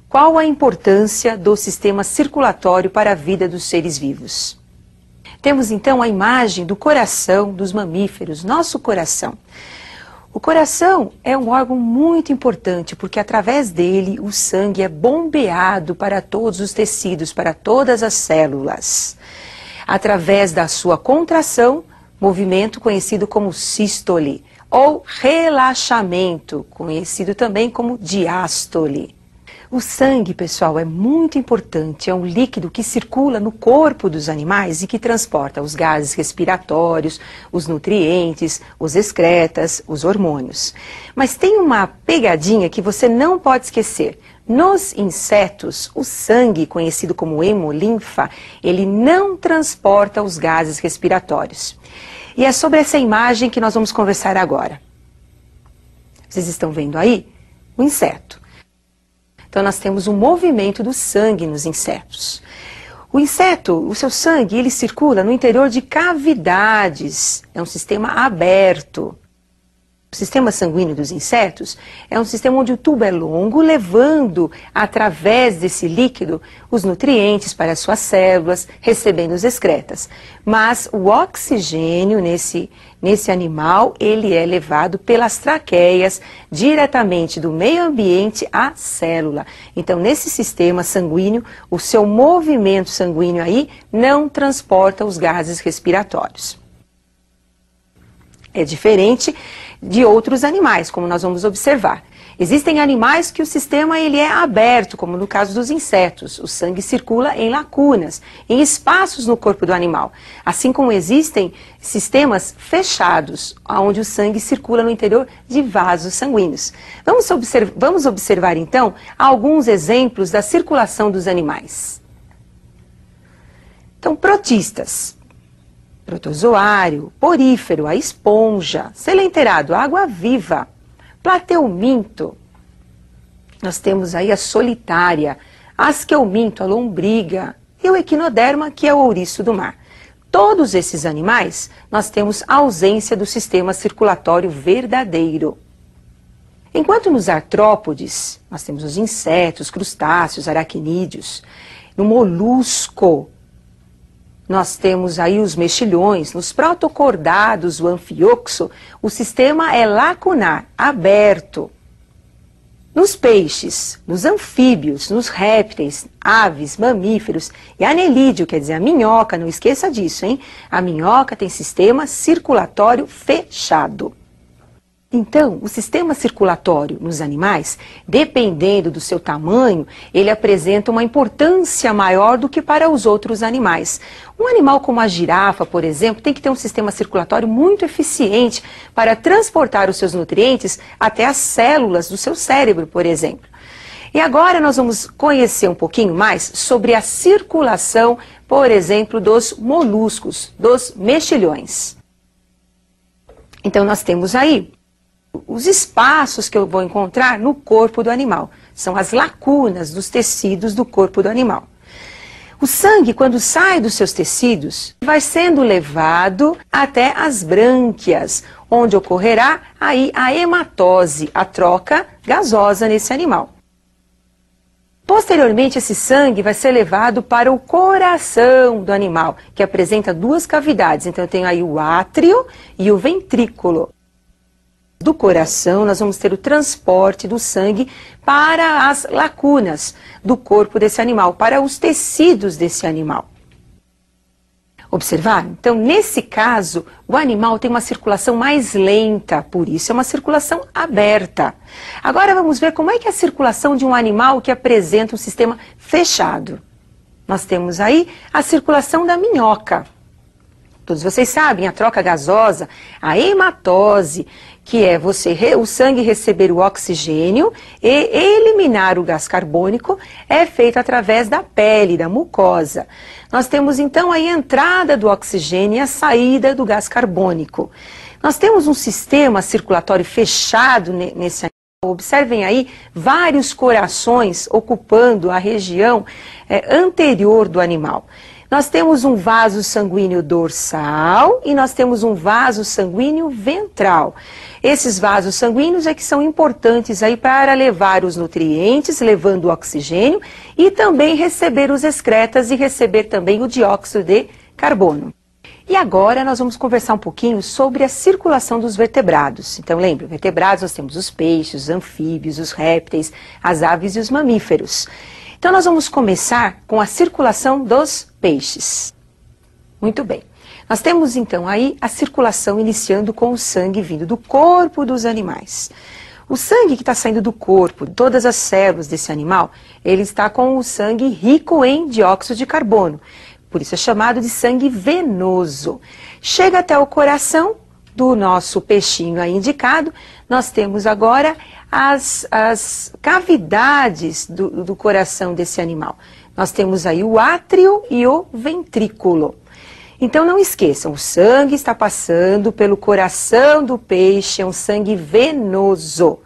Qual a importância do sistema circulatório para a vida dos seres vivos? Temos então a imagem do coração dos mamíferos, nosso coração. O coração é um órgão muito importante porque através dele o sangue é bombeado para todos os tecidos, para todas as células. Através da sua contração, movimento conhecido como sístole, ou relaxamento, conhecido também como diástole. O sangue, pessoal, é muito importante, é um líquido que circula no corpo dos animais e que transporta os gases respiratórios, os nutrientes, os excretas, os hormônios. Mas tem uma pegadinha que você não pode esquecer. Nos insetos, o sangue, conhecido como hemolinfa, ele não transporta os gases respiratórios. E é sobre essa imagem que nós vamos conversar agora. Vocês estão vendo aí o inseto. Então, nós temos um movimento do sangue nos insetos. O inseto, o seu sangue, ele circula no interior de cavidades. É um sistema aberto. O sistema sanguíneo dos insetos é um sistema onde o tubo é longo, levando, através desse líquido, os nutrientes para as suas células, recebendo os excretas. Mas o oxigênio nesse animal, ele é levado pelas traqueias, diretamente do meio ambiente à célula. Então, nesse sistema sanguíneo, o seu movimento sanguíneo aí não transporta os gases respiratórios. É diferente de outros animais, como nós vamos observar. Existem animais que o sistema ele é aberto, como no caso dos insetos. O sangue circula em lacunas, em espaços no corpo do animal. Assim como existem sistemas fechados, onde o sangue circula no interior de vasos sanguíneos. Vamos observar então alguns exemplos da circulação dos animais. Então, protistas. Protozoário, porífero, a esponja, selenterado, água-viva, plateuminto. Nós temos aí a solitária, asqueuminto, a lombriga e o equinoderma, que é o ouriço do mar. Todos esses animais, nós temos ausência do sistema circulatório verdadeiro. Enquanto nos artrópodes, nós temos os insetos, crustáceos, aracnídeos. No molusco, nós temos aí os mexilhões, nos protocordados, o anfioxo, o sistema é lacunar, aberto. Nos peixes, nos anfíbios, nos répteis, aves, mamíferos e anelídeo, quer dizer, a minhoca, não esqueça disso, hein? A minhoca tem sistema circulatório fechado. Então, o sistema circulatório nos animais, dependendo do seu tamanho, ele apresenta uma importância maior do que para os outros animais. Um animal como a girafa, por exemplo, tem que ter um sistema circulatório muito eficiente para transportar os seus nutrientes até as células do seu cérebro, por exemplo. E agora nós vamos conhecer um pouquinho mais sobre a circulação, por exemplo, dos moluscos, dos mexilhões. Então, nós temos aí os espaços que eu vou encontrar no corpo do animal. São as lacunas dos tecidos do corpo do animal. O sangue, quando sai dos seus tecidos, vai sendo levado até as brânquias, onde ocorrerá aí a hematose, a troca gasosa nesse animal. Posteriormente, esse sangue vai ser levado para o coração do animal, que apresenta duas cavidades. Então, eu tenho aí o átrio e o ventrículo. Do coração, nós vamos ter o transporte do sangue para as lacunas do corpo desse animal, para os tecidos desse animal. Observaram? Então, nesse caso, o animal tem uma circulação mais lenta, por isso é uma circulação aberta. Agora vamos ver como é que é a circulação de um animal que apresenta um sistema fechado. Nós temos aí a circulação da minhoca. Todos vocês sabem, a troca gasosa, a hematose, que é o sangue receber o oxigênio e eliminar o gás carbônico, é feito através da pele, da mucosa. Nós temos então a entrada do oxigênio e a saída do gás carbônico. Nós temos um sistema circulatório fechado nesse animal. Observem aí vários corações ocupando a região anterior do animal. Nós temos um vaso sanguíneo dorsal e nós temos um vaso sanguíneo ventral. Esses vasos sanguíneos é que são importantes aí para levar os nutrientes, levando o oxigênio e também receber os excretas e receber também o dióxido de carbono. E agora nós vamos conversar um pouquinho sobre a circulação dos vertebrados. Então lembra, vertebrados nós temos os peixes, os anfíbios, os répteis, as aves e os mamíferos. Então nós vamos começar com a circulação dos peixes. Muito bem. Nós temos então aí a circulação iniciando com o sangue vindo do corpo dos animais. O sangue que está saindo do corpo, todas as células desse animal, ele está com o sangue rico em dióxido de carbono. Por isso é chamado de sangue venoso. Chega até o coração do nosso peixinho aí indicado. Nós temos agora as cavidades do coração desse animal. Nós temos aí o átrio e o ventrículo. Então não esqueçam, o sangue está passando pelo coração do peixe, é um sangue venoso.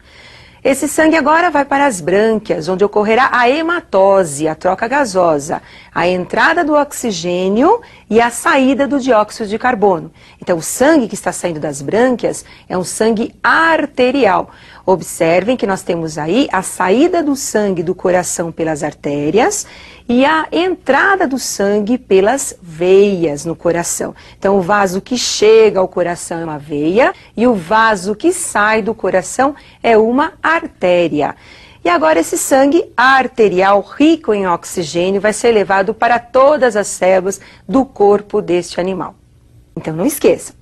Esse sangue agora vai para as brânquias, onde ocorrerá a hematose, a troca gasosa, a entrada do oxigênio e a saída do dióxido de carbono. Então o sangue que está saindo das brânquias é um sangue arterial. Observem que nós temos aí a saída do sangue do coração pelas artérias e a entrada do sangue pelas veias no coração. Então o vaso que chega ao coração é uma veia e o vaso que sai do coração é uma artéria. E agora esse sangue arterial rico em oxigênio vai ser levado para todas as células do corpo deste animal. Então não esqueçam,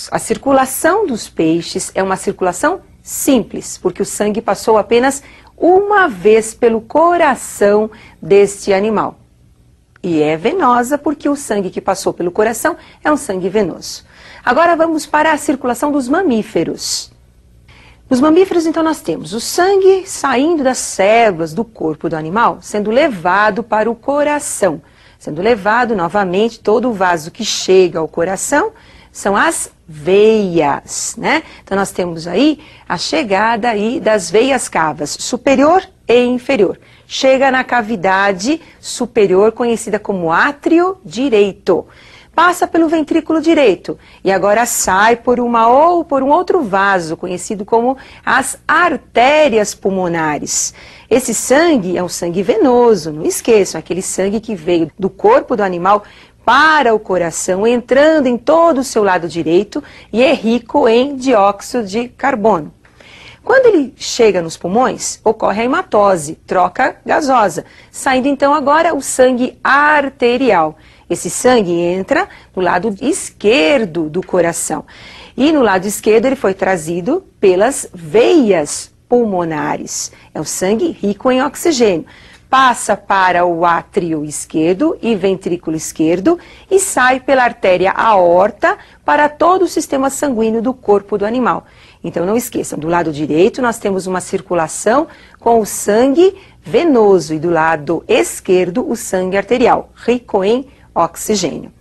a circulação dos peixes é uma circulação simples, porque o sangue passou apenas uma vez pelo coração deste animal. E é venosa porque o sangue que passou pelo coração é um sangue venoso. Agora vamos para a circulação dos mamíferos. Nos mamíferos, então, nós temos o sangue saindo das células do corpo do animal, sendo levado para o coração. Sendo levado novamente, todo o vaso que chega ao coração são as veias, né? Então nós temos aí a chegada aí das veias cavas, superior e inferior. Chega na cavidade superior, conhecida como átrio direito. Passa pelo ventrículo direito e agora sai por um outro vaso, conhecido como as artérias pulmonares. Esse sangue é um sangue venoso, não esqueçam, aquele sangue que veio do corpo do animal para o coração, entrando em todo o seu lado direito e é rico em dióxido de carbono. Quando ele chega nos pulmões, ocorre a hematose, troca gasosa, saindo então agora o sangue arterial. Esse sangue entra no lado esquerdo do coração e no lado esquerdo ele foi trazido pelas veias pulmonares. É o sangue rico em oxigênio. Passa para o átrio esquerdo e ventrículo esquerdo e sai pela artéria aorta para todo o sistema sanguíneo do corpo do animal. Então não esqueçam, do lado direito nós temos uma circulação com o sangue venoso e do lado esquerdo o sangue arterial, rico em oxigênio.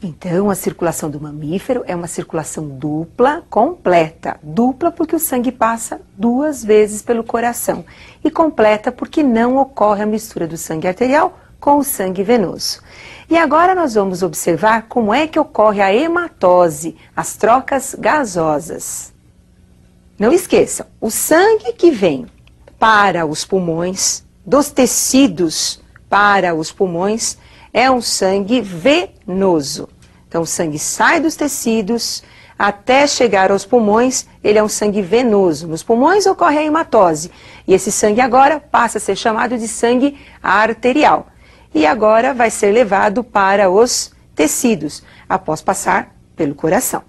Então, a circulação do mamífero é uma circulação dupla, completa. Dupla porque o sangue passa 2 vezes pelo coração. E completa porque não ocorre a mistura do sangue arterial com o sangue venoso. E agora nós vamos observar como é que ocorre a hematose, as trocas gasosas. Não esqueçam, o sangue que vem para os pulmões, dos tecidos para os pulmões, é um sangue venoso. Então o sangue sai dos tecidos até chegar aos pulmões, ele é um sangue venoso. Nos pulmões ocorre a hematose e esse sangue agora passa a ser chamado de sangue arterial. E agora vai ser levado para os tecidos, após passar pelo coração.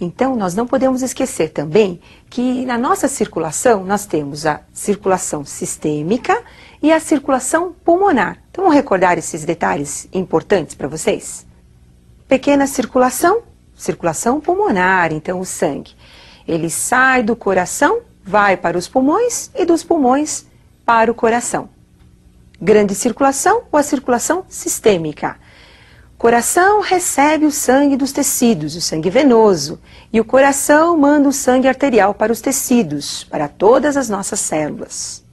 Então, nós não podemos esquecer também que na nossa circulação nós temos a circulação sistêmica e a circulação pulmonar. Então, vamos recordar esses detalhes importantes para vocês? Pequena circulação, circulação pulmonar, então o sangue. Ele sai do coração, vai para os pulmões e dos pulmões para o coração. Grande circulação ou a circulação sistêmica. Coração recebe o sangue dos tecidos, o sangue venoso, e o coração manda o sangue arterial para os tecidos, para todas as nossas células.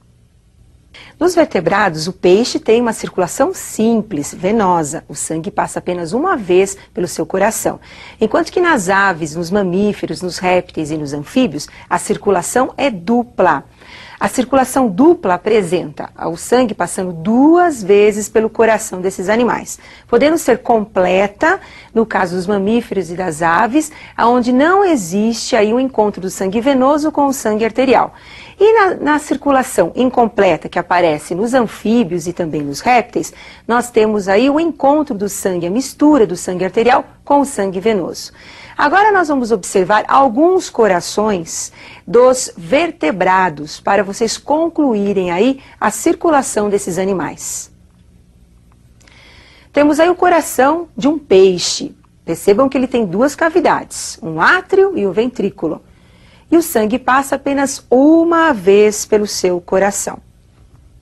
Nos vertebrados, o peixe tem uma circulação simples, venosa. O sangue passa apenas uma vez pelo seu coração. Enquanto que nas aves, nos mamíferos, nos répteis e nos anfíbios, a circulação é dupla. A circulação dupla apresenta o sangue passando 2 vezes pelo coração desses animais, podendo ser completa no caso dos mamíferos e das aves, onde não existe aí o encontro do sangue venoso com o sangue arterial. E na circulação incompleta que aparece nos anfíbios e também nos répteis, nós temos aí o encontro do sangue, a mistura do sangue arterial com o sangue venoso. Agora nós vamos observar alguns corações dos vertebrados para vocês concluírem aí a circulação desses animais. Temos aí o coração de um peixe. Percebam que ele tem 2 cavidades, um átrio e o ventrículo. E o sangue passa apenas uma vez pelo seu coração.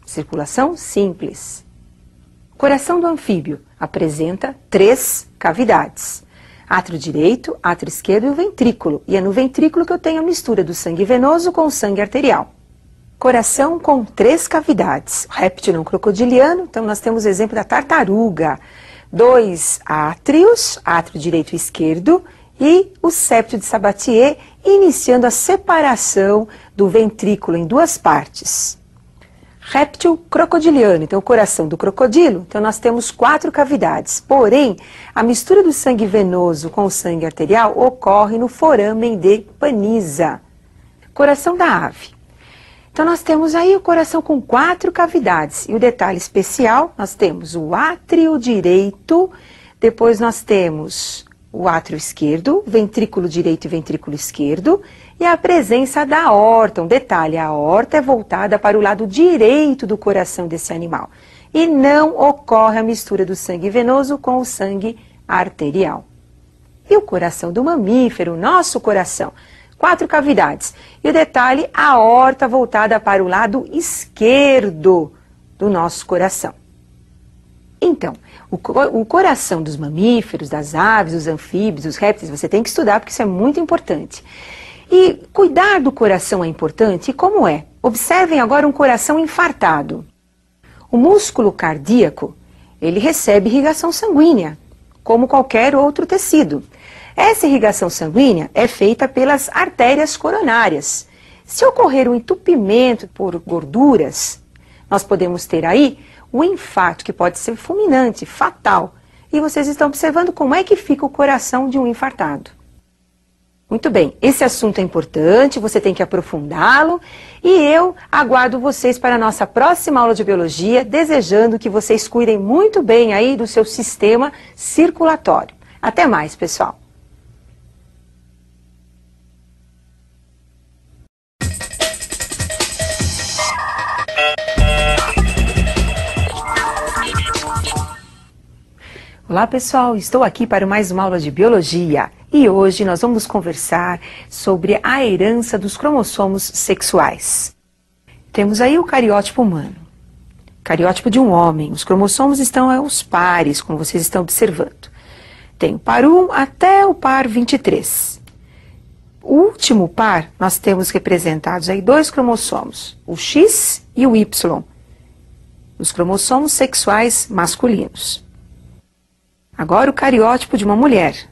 Circulação simples. O coração do anfíbio apresenta 3 cavidades. Átrio direito, átrio esquerdo e o ventrículo. E é no ventrículo que eu tenho a mistura do sangue venoso com o sangue arterial. Coração com 3 cavidades. Réptil não crocodiliano, então nós temos o exemplo da tartaruga. 2 átrios, átrio direito e esquerdo, e o septo de Sabatier, iniciando a separação do ventrículo em 2 partes. Réptil crocodiliano, então o coração do crocodilo, então nós temos 4 cavidades, porém a mistura do sangue venoso com o sangue arterial ocorre no foramen de Panizza. Coração da ave. Então nós temos aí o coração com 4 cavidades, e o detalhe especial, nós temos o átrio direito, depois nós temos o átrio esquerdo, ventrículo direito e ventrículo esquerdo, e a presença da aorta. Um detalhe, a aorta é voltada para o lado direito do coração desse animal. E não ocorre a mistura do sangue venoso com o sangue arterial. E o coração do mamífero, o nosso coração, 4 cavidades. E o detalhe, a aorta voltada para o lado esquerdo do nosso coração. Então, o coração dos mamíferos, das aves, dos anfíbios, dos répteis, você tem que estudar porque isso é muito importante. E cuidar do coração é importante. E como é? Observem agora um coração infartado. O músculo cardíaco, ele recebe irrigação sanguínea, como qualquer outro tecido. Essa irrigação sanguínea é feita pelas artérias coronárias. Se ocorrer um entupimento por gorduras, nós podemos ter aí o infarto, que pode ser fulminante, fatal. E vocês estão observando como é que fica o coração de um infartado. Muito bem, esse assunto é importante, você tem que aprofundá-lo e eu aguardo vocês para a nossa próxima aula de biologia, desejando que vocês cuidem muito bem aí do seu sistema circulatório. Até mais, pessoal! Olá pessoal, estou aqui para mais uma aula de biologia e hoje nós vamos conversar sobre a herança dos cromossomos sexuais. Temos aí o cariótipo humano, cariótipo de um homem, os cromossomos estão aos pares, como vocês estão observando. Tem o par 1 até o par 23. O último par nós temos representados aí 2 cromossomos, o X e o Y, os cromossomos sexuais masculinos. Agora o cariótipo de uma mulher,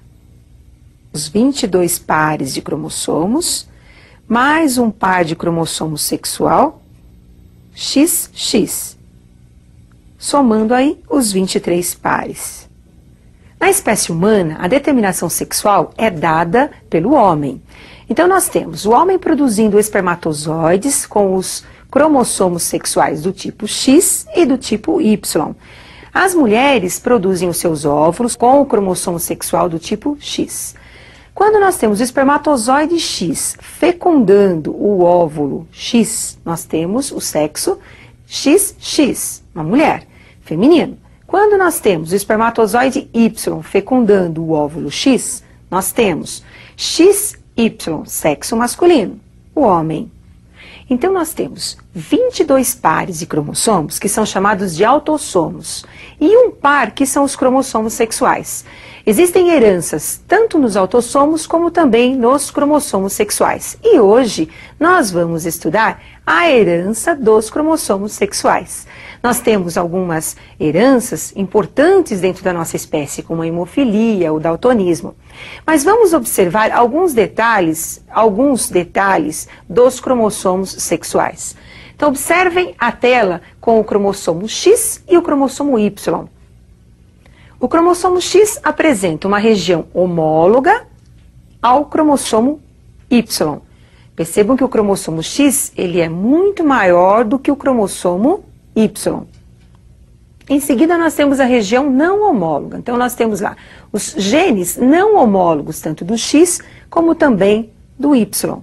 os 22 pares de cromossomos, mais um par de cromossomo sexual, XX, somando aí os 23 pares. Na espécie humana, a determinação sexual é dada pelo homem. Então nós temos o homem produzindo espermatozoides com os cromossomos sexuais do tipo X e do tipo Y. As mulheres produzem os seus óvulos com o cromossomo sexual do tipo X. Quando nós temos o espermatozoide X fecundando o óvulo X, nós temos o sexo XX, uma mulher, feminino. Quando nós temos o espermatozoide Y fecundando o óvulo X, nós temos XY, sexo masculino, o homem. Então nós temos 22 pares de cromossomos, que são chamados de autossomos, e um par que são os cromossomos sexuais. Existem heranças tanto nos autossomos como também nos cromossomos sexuais. E hoje nós vamos estudar a herança dos cromossomos sexuais. Nós temos algumas heranças importantes dentro da nossa espécie, como a hemofilia, o daltonismo. Mas vamos observar alguns detalhes dos cromossomos sexuais. Então observem a tela com o cromossomo X e o cromossomo Y. O cromossomo X apresenta uma região homóloga ao cromossomo Y. Percebam que o cromossomo X ele é muito maior do que o cromossomo Y. Em seguida, nós temos a região não homóloga. Então, nós temos lá os genes não homólogos, tanto do X como também do Y.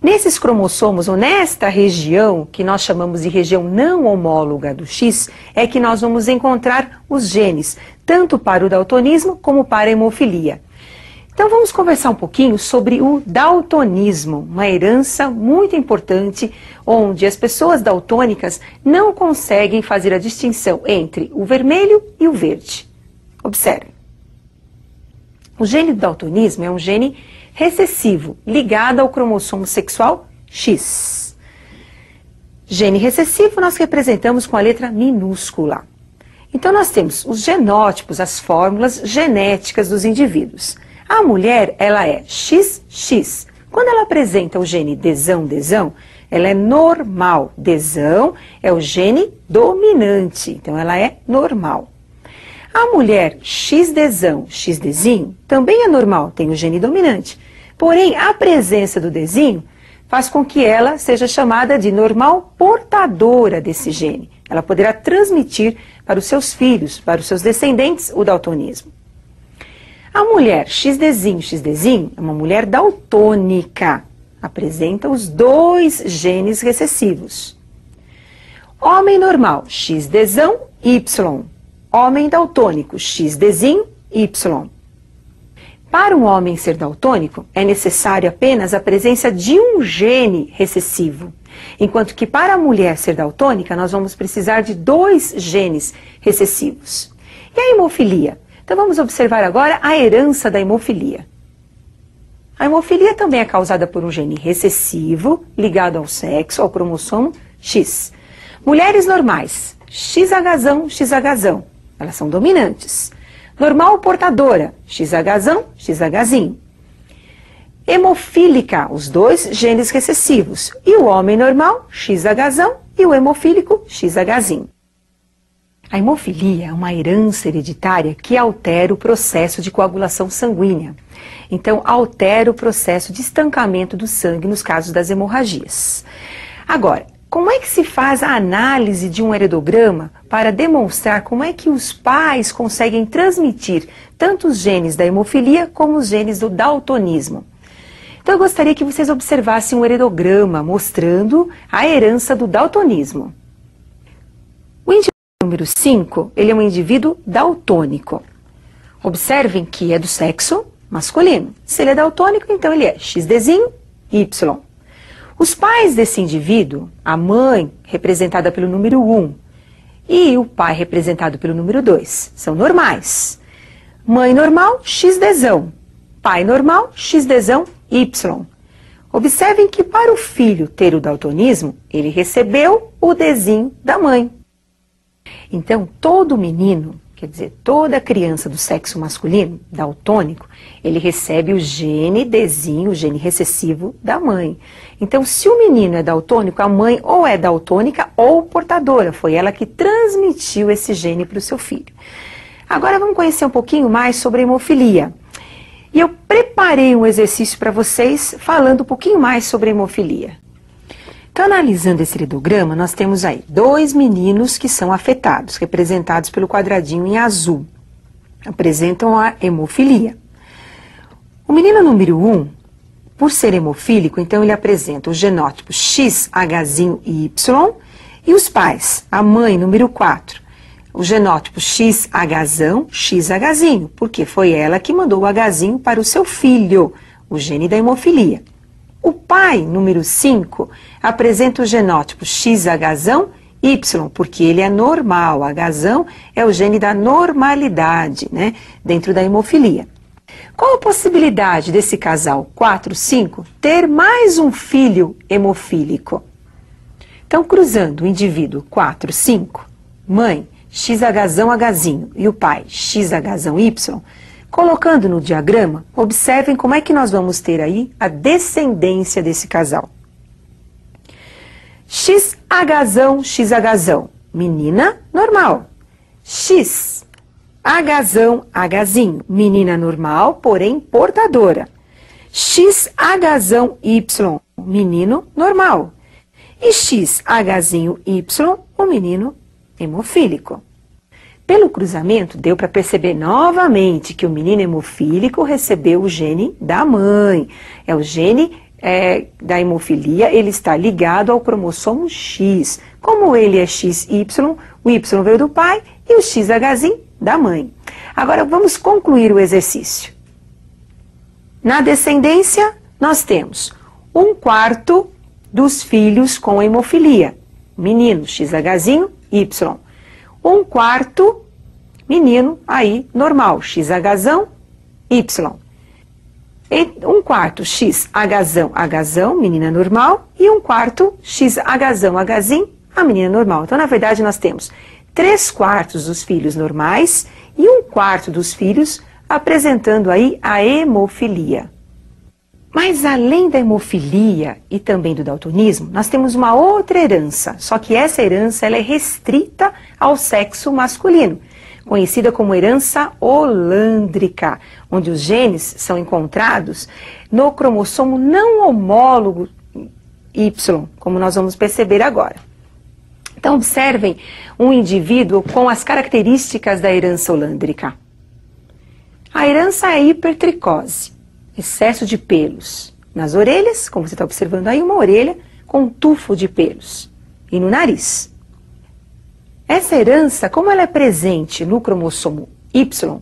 Nesses cromossomos, ou nesta região, que nós chamamos de região não homóloga do X, é que nós vamos encontrar os genes, tanto para o daltonismo como para a hemofilia. Então vamos conversar um pouquinho sobre o daltonismo, uma herança muito importante, onde as pessoas daltônicas não conseguem fazer a distinção entre o vermelho e o verde. Observe. O gene do daltonismo é um gene recessivo, ligado ao cromossomo sexual X. Gene recessivo nós representamos com a letra minúscula. Então nós temos os genótipos, as fórmulas genéticas dos indivíduos. A mulher, ela é XX. Quando ela apresenta o gene desão, ela é normal. Desão é o gene dominante, então ela é normal. A mulher XDzão, XDzinho, também é normal, tem o gene dominante. Porém, a presença do dezinho faz com que ela seja chamada de normal portadora desse gene. Ela poderá transmitir para os seus filhos, para os seus descendentes, o daltonismo. A mulher XDzinho, é uma mulher daltônica. Apresenta os dois genes recessivos. Homem normal, XDzão, Y. Homem daltônico, XDzinho, Y. Para um homem ser daltônico, é necessário apenas a presença de um gene recessivo. Enquanto que para a mulher ser daltônica, nós vamos precisar de dois genes recessivos. E a hemofilia? Então vamos observar agora a herança da hemofilia. A hemofilia também é causada por um gene recessivo, ligado ao sexo, ao cromossomo X. Mulheres normais, XHzão, elas são dominantes. Normal portadora, XHzinho. Hemofílica, os dois genes recessivos. E o homem normal, XHzão, e o hemofílico, XHzinho. A hemofilia é uma herança hereditária que altera o processo de coagulação sanguínea. Então, altera o processo de estancamento do sangue nos casos das hemorragias. Agora, como é que se faz a análise de um heredograma para demonstrar como é que os pais conseguem transmitir tanto os genes da hemofilia como os genes do daltonismo? Então eu gostaria que vocês observassem um heredograma mostrando a herança do daltonismo. O indivíduo número 5, ele é um indivíduo daltônico. Observem que é do sexo masculino. Se ele é daltônico, então ele é XDzinho, Y. Os pais desse indivíduo, a mãe representada pelo número 1 e o pai representado pelo número 2, são normais. Mãe normal, XDzão. Pai normal, XDzão, Y. Observem que para o filho ter o daltonismo, ele recebeu o Dzinho da mãe. Então, todo menino, quer dizer, toda criança do sexo masculino, daltônico, ele recebe o gene Dzinho, o gene recessivo da mãe. Então, se o menino é daltônico, a mãe ou é daltônica ou portadora. Foi ela que transmitiu esse gene para o seu filho. Agora vamos conhecer um pouquinho mais sobre a hemofilia. E eu preparei um exercício para vocês falando um pouquinho mais sobre a hemofilia. Então, analisando esse heredograma, nós temos aí dois meninos que são afetados, representados pelo quadradinho em azul. Apresentam a hemofilia. O menino número 1, por ser hemofílico, então ele apresenta o genótipo XHzinho e Y, e os pais, a mãe número 4, o genótipo XHzão, XHzinho, porque foi ela que mandou o Hzinho para o seu filho, o gene da hemofilia. O pai, número 5, apresenta o genótipo XHzão Y, porque ele é normal. H é o gene da normalidade, né, dentro da hemofilia. Qual a possibilidade desse casal 4, 5 ter mais um filho hemofílico? Então, cruzando o indivíduo 4, 5, mãe XH e o pai XHY, colocando no diagrama, observem como é que nós vamos ter aí a descendência desse casal. XH, menina normal. XH, menina normal, porém portadora. XHY, menino normal. E XHY, o menino hemofílico. Pelo cruzamento, deu para perceber novamente que o menino hemofílico recebeu o gene da mãe. É o gene da hemofilia, ele está ligado ao cromossomo X. Como ele é XY, o Y veio do pai e o XH da mãe. Agora vamos concluir o exercício. Na descendência, nós temos 1/4 dos filhos com hemofilia. Menino, XH, Y. 1/4 menino aí normal, XH, Y. 1/4 XH, menina normal, e 1/4 XH, a menina normal. Então, na verdade, nós temos 3/4 dos filhos normais e 1/4 dos filhos apresentando aí a hemofilia. Mas além da hemofilia e também do daltonismo, nós temos uma outra herança, só que essa herança ela é restrita ao sexo masculino, conhecida como herança holândrica, onde os genes são encontrados no cromossomo não homólogo Y, como nós vamos perceber agora. Então, observem um indivíduo com as características da herança holândrica. A herança é hipertricose. Excesso de pelos nas orelhas, como você está observando aí, uma orelha com um tufo de pelos, e no nariz. Essa herança, como ela é presente no cromossomo Y,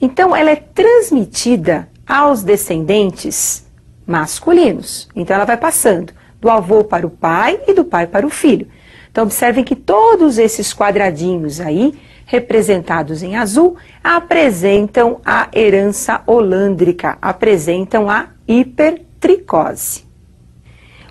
então ela é transmitida aos descendentes masculinos. Então ela vai passando do avô para o pai e do pai para o filho. Então observem que todos esses quadradinhos aí, representados em azul, apresentam a herança holândrica, apresentam a hipertricose.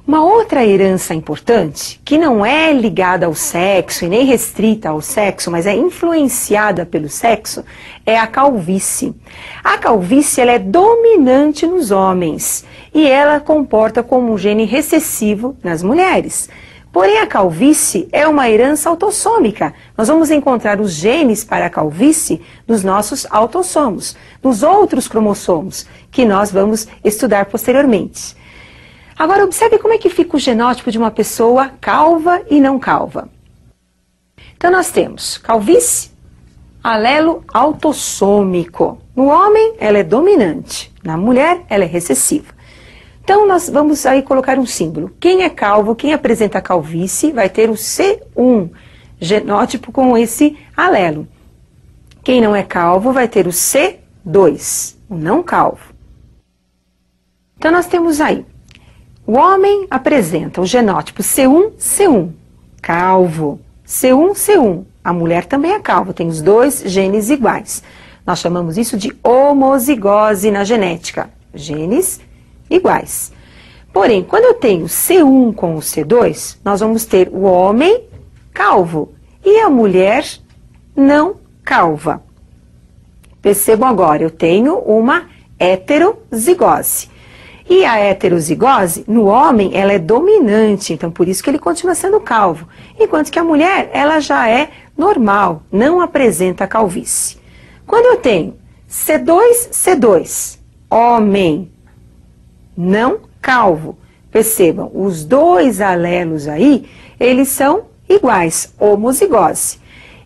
Uma outra herança importante, que não é ligada ao sexo e nem restrita ao sexo, mas é influenciada pelo sexo, é a calvície. A calvície ela é dominante nos homens e ela comporta como um gene recessivo nas mulheres. Porém, a calvície é uma herança autossômica. Nós vamos encontrar os genes para a calvície nos nossos autossomos, nos outros cromossomos, que nós vamos estudar posteriormente. Agora, observe como é que fica o genótipo de uma pessoa calva e não calva. Então, nós temos calvície, alelo autossômico. No homem, ela é dominante. Na mulher, ela é recessiva. Então, nós vamos aí colocar um símbolo. Quem é calvo, quem apresenta calvície, vai ter o C1, genótipo com esse alelo. Quem não é calvo vai ter o C2, o não calvo. Então, nós temos aí, o homem apresenta o genótipo C1, C1, calvo. C1, C1. A mulher também é calva, tem os dois genes iguais. Nós chamamos isso de homozigose na genética. Genes iguais. Porém, quando eu tenho C1 com o C2, nós vamos ter o homem calvo e a mulher não calva. Percebam agora, eu tenho uma heterozigose. E a heterozigose, no homem, ela é dominante, então por isso que ele continua sendo calvo. Enquanto que a mulher, ela já é normal, não apresenta calvície. Quando eu tenho C2, C2, homem não calvo, percebam, os dois alelos aí, eles são iguais, homozigose.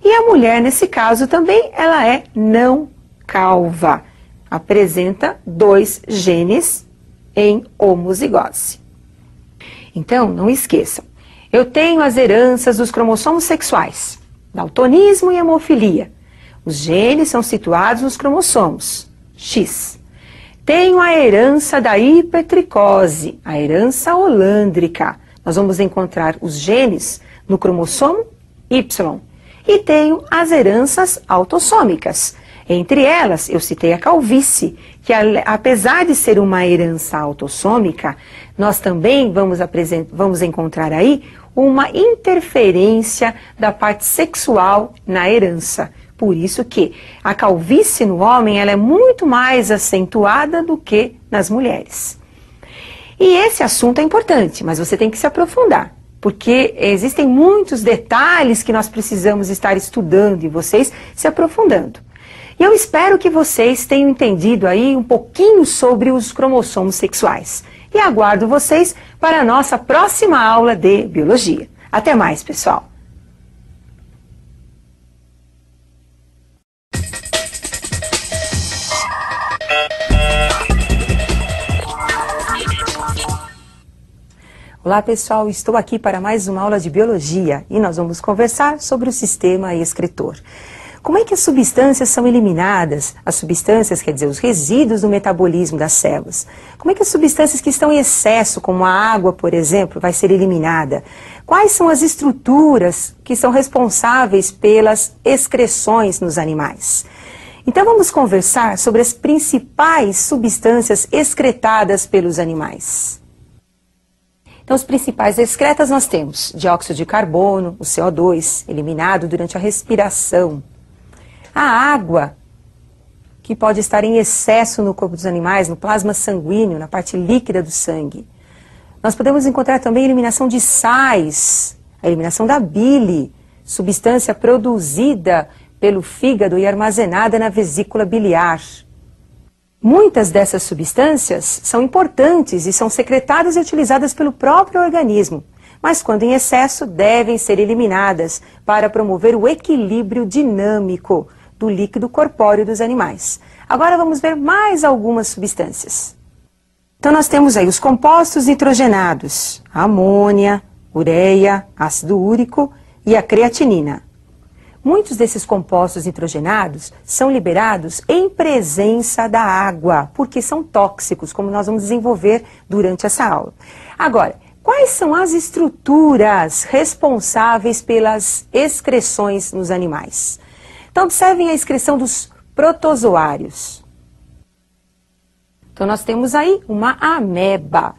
E a mulher, nesse caso também, ela é não calva, apresenta dois genes em homozigose. Então, não esqueçam, eu tenho as heranças dos cromossomos sexuais, daltonismo e hemofilia. Os genes são situados nos cromossomos X. Tenho a herança da hipertricose, a herança holândrica. Nós vamos encontrar os genes no cromossomo Y. E tenho as heranças autossômicas. Entre elas, eu citei a calvície, que apesar de ser uma herança autossômica, nós também vamos encontrar aí uma interferência da parte sexual na herança. Por isso que a calvície no homem ela é muito mais acentuada do que nas mulheres. E esse assunto é importante, mas você tem que se aprofundar, porque existem muitos detalhes que nós precisamos estar estudando e vocês se aprofundando. E eu espero que vocês tenham entendido aí um pouquinho sobre os cromossomos sexuais. E aguardo vocês para a nossa próxima aula de biologia. Até mais, pessoal! Olá, pessoal! Estou aqui para mais uma aula de biologia e nós vamos conversar sobre o sistema excretor. Como é que as substâncias são eliminadas? As substâncias, quer dizer, os resíduos do metabolismo das células. Como é que as substâncias que estão em excesso, como a água, por exemplo, vai ser eliminada? Quais são as estruturas que são responsáveis pelas excreções nos animais? Então vamos conversar sobre as principais substâncias excretadas pelos animais. Então, os principais excretas nós temos dióxido de carbono, o CO2, eliminado durante a respiração. A água, que pode estar em excesso no corpo dos animais, no plasma sanguíneo, na parte líquida do sangue. Nós podemos encontrar também a eliminação de sais, a eliminação da bile, substância produzida pelo fígado e armazenada na vesícula biliar. Muitas dessas substâncias são importantes e são secretadas e utilizadas pelo próprio organismo, mas quando em excesso devem ser eliminadas para promover o equilíbrio dinâmico do líquido corpóreo dos animais. Agora vamos ver mais algumas substâncias. Então nós temos aí os compostos nitrogenados, a amônia, ureia, ácido úrico e a creatinina. Muitos desses compostos nitrogenados são liberados em presença da água, porque são tóxicos, como nós vamos desenvolver durante essa aula. Agora, quais são as estruturas responsáveis pelas excreções nos animais? Então, observem a excreção dos protozoários. Então, nós temos aí uma ameba.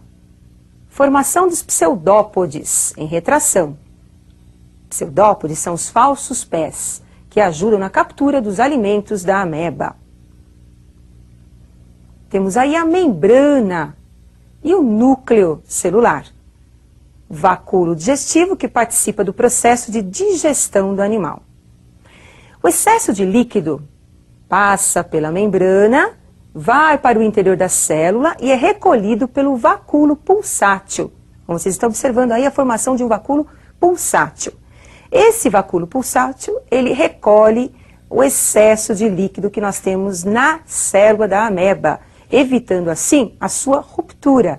Formação dos pseudópodes em retração. Pseudópodes são os falsos pés, que ajudam na captura dos alimentos da ameba. Temos aí a membrana e o núcleo celular. Vacúolo digestivo, que participa do processo de digestão do animal. O excesso de líquido passa pela membrana, vai para o interior da célula e é recolhido pelo vacúolo pulsátil. Como vocês estão observando aí a formação de um vacúolo pulsátil. Esse vacúolo pulsátil, ele recolhe o excesso de líquido que nós temos na célula da ameba, evitando assim a sua ruptura.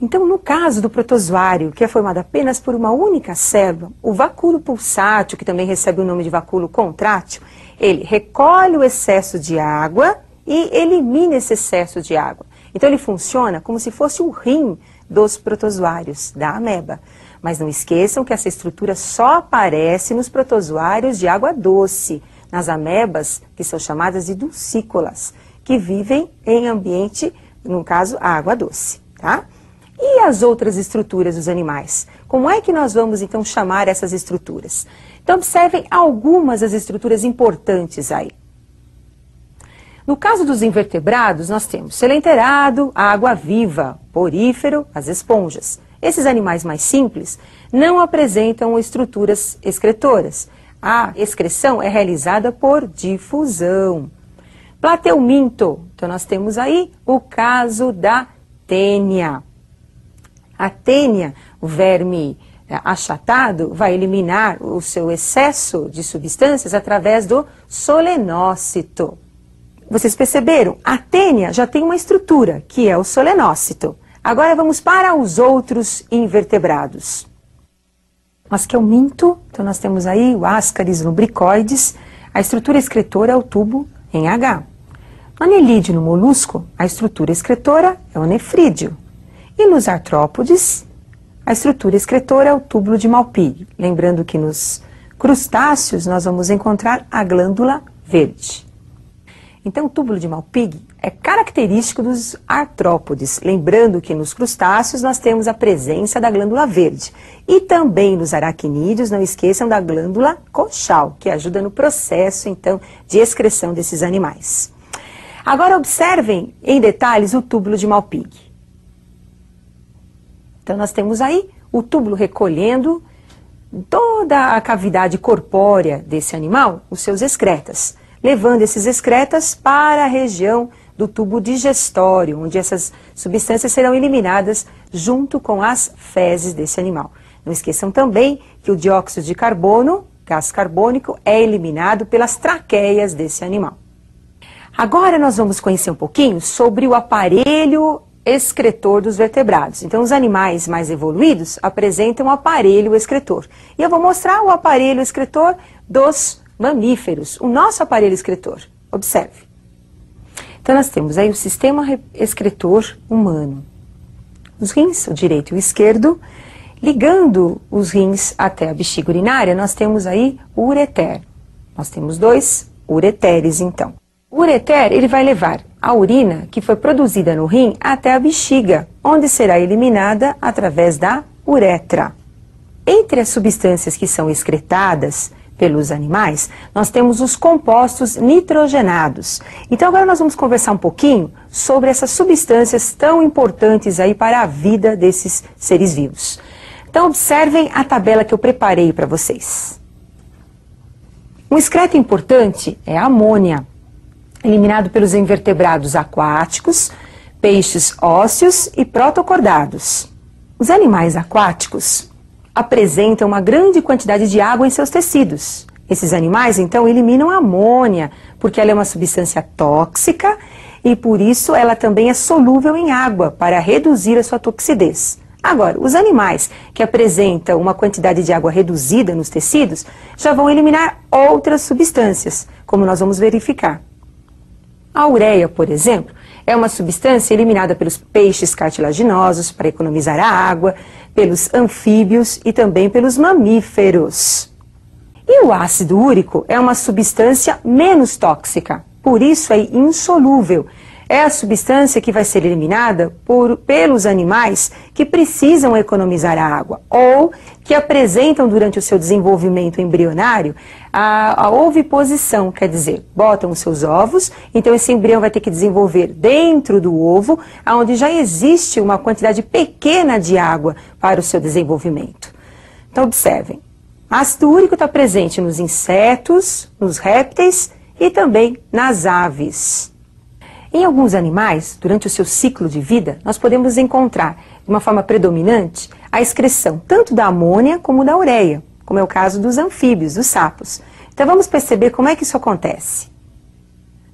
Então, no caso do protozoário, que é formado apenas por uma única célula, o vacúolo pulsátil, que também recebe o nome de vacúolo contrátil, ele recolhe o excesso de água e elimina esse excesso de água. Então, ele funciona como se fosse o rim dos protozoários, da ameba. Mas não esqueçam que essa estrutura só aparece nos protozoários de água doce, nas amebas, que são chamadas de dulcícolas, que vivem em ambiente, no caso, a água doce, tá? E as outras estruturas dos animais? Como é que nós vamos, então, chamar essas estruturas? Então, observem algumas das estruturas importantes aí. No caso dos invertebrados, nós temos selenterado, a água-viva, porífero, as esponjas. Esses animais mais simples não apresentam estruturas excretoras. A excreção é realizada por difusão. Plateuminto, então nós temos aí o caso da tênia. A tênia, o verme achatado, vai eliminar o seu excesso de substâncias através do solenócito. Vocês perceberam? A tênia já tem uma estrutura, que é o solenócito. Agora vamos para os outros invertebrados. Asquelminto, então nós temos aí o Ascaris lubricoides, a estrutura excretora é o tubo em H. No anelídeo, no molusco, a estrutura excretora é o nefrídeo. E nos artrópodes, a estrutura excretora é o túbulo de Malpighi. Lembrando que nos crustáceos, nós vamos encontrar a glândula verde. Então, o túbulo de Malpighi é característico dos artrópodes, lembrando que nos crustáceos nós temos a presença da glândula verde. E também nos aracnídeos, não esqueçam da glândula coxal, que ajuda no processo, então, de excreção desses animais. Agora, observem em detalhes o túbulo de Malpighi. Então, nós temos aí o túbulo recolhendo toda a cavidade corpórea desse animal, os seus excretas, levando esses excretas para a região do tubo digestório, onde essas substâncias serão eliminadas junto com as fezes desse animal. Não esqueçam também que o dióxido de carbono, gás carbônico, é eliminado pelas traqueias desse animal. Agora nós vamos conhecer um pouquinho sobre o aparelho excretor dos vertebrados. Então, os animais mais evoluídos apresentam um aparelho excretor. E eu vou mostrar o aparelho excretor dos mamíferos, o nosso aparelho excretor. Observe. Então, nós temos aí o sistema excretor humano. Os rins, o direito e o esquerdo, ligando os rins até a bexiga urinária, nós temos aí o ureter. Nós temos 2 ureteres, então. O ureter, ele vai levar a urina que foi produzida no rim até a bexiga, onde será eliminada através da uretra. Entre as substâncias que são excretadas pelos animais, nós temos os compostos nitrogenados. Então agora nós vamos conversar um pouquinho sobre essas substâncias tão importantes aí para a vida desses seres vivos. Então observem a tabela que eu preparei para vocês. Um excreto importante é a amônia, eliminado pelos invertebrados aquáticos, peixes ósseos e protocordados. Os animais aquáticos apresentam uma grande quantidade de água em seus tecidos. Esses animais, então, eliminam a amônia, porque ela é uma substância tóxica e, por isso, ela também é solúvel em água, para reduzir a sua toxidez. Agora, os animais que apresentam uma quantidade de água reduzida nos tecidos já vão eliminar outras substâncias, como nós vamos verificar. A ureia, por exemplo, é uma substância eliminada pelos peixes cartilaginosos para economizar a água, pelos anfíbios e também pelos mamíferos. E o ácido úrico é uma substância menos tóxica, por isso é insolúvel. É a substância que vai ser eliminada pelos animais que precisam economizar a água ou que apresentam durante o seu desenvolvimento embrionário a oviposição, quer dizer, botam os seus ovos, então esse embrião vai ter que desenvolver dentro do ovo, onde já existe uma quantidade pequena de água para o seu desenvolvimento. Então observem, ácido úrico está presente nos insetos, nos répteis e também nas aves. Em alguns animais, durante o seu ciclo de vida, nós podemos encontrar, de uma forma predominante, a excreção tanto da amônia como da ureia, como é o caso dos anfíbios, dos sapos. Então vamos perceber como é que isso acontece.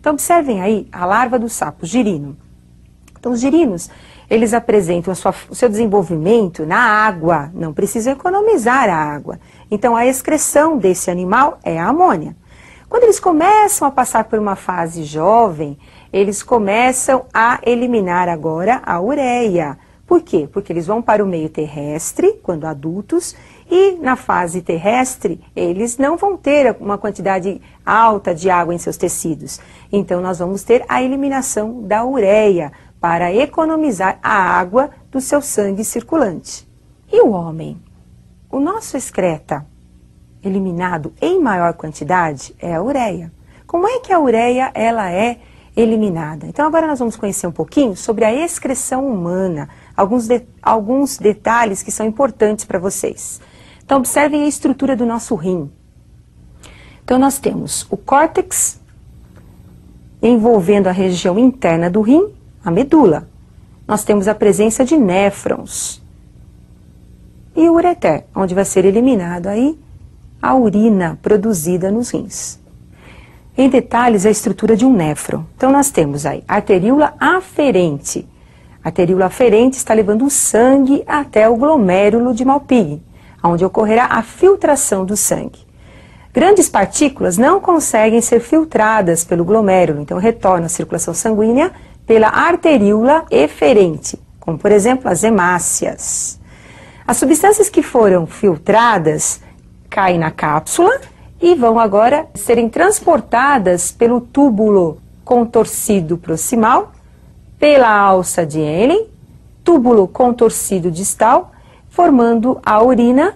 Então observem aí a larva do sapo girino. Então os girinos, eles apresentam o seu desenvolvimento na água, não precisam economizar a água. Então a excreção desse animal é a amônia. Quando eles começam a passar por uma fase jovem, eles começam a eliminar agora a ureia. Por quê? Porque eles vão para o meio terrestre, quando adultos, e na fase terrestre eles não vão ter uma quantidade alta de água em seus tecidos. Então nós vamos ter a eliminação da ureia para economizar a água do seu sangue circulante. E o homem? O nosso excreta eliminado em maior quantidade é a ureia. Como é que a ureia ela é eliminada? Então agora nós vamos conhecer um pouquinho sobre a excreção humana, alguns detalhes que são importantes para vocês. Então observem a estrutura do nosso rim. Então nós temos o córtex envolvendo a região interna do rim, a medula. Nós temos a presença de néfrons e o ureter, onde vai ser eliminado aí a urina produzida nos rins. Em detalhes, a estrutura de um néfron. Então, nós temos aí a arteríola aferente. A arteríola aferente está levando o sangue até o glomérulo de Malpighi, onde ocorrerá a filtração do sangue. Grandes partículas não conseguem ser filtradas pelo glomérulo, então retornam à circulação sanguínea pela arteríola eferente, como por exemplo as hemácias. As substâncias que foram filtradas caem na cápsula e vão agora serem transportadas pelo túbulo contorcido proximal, pela alça de Henle, túbulo contorcido distal, formando a urina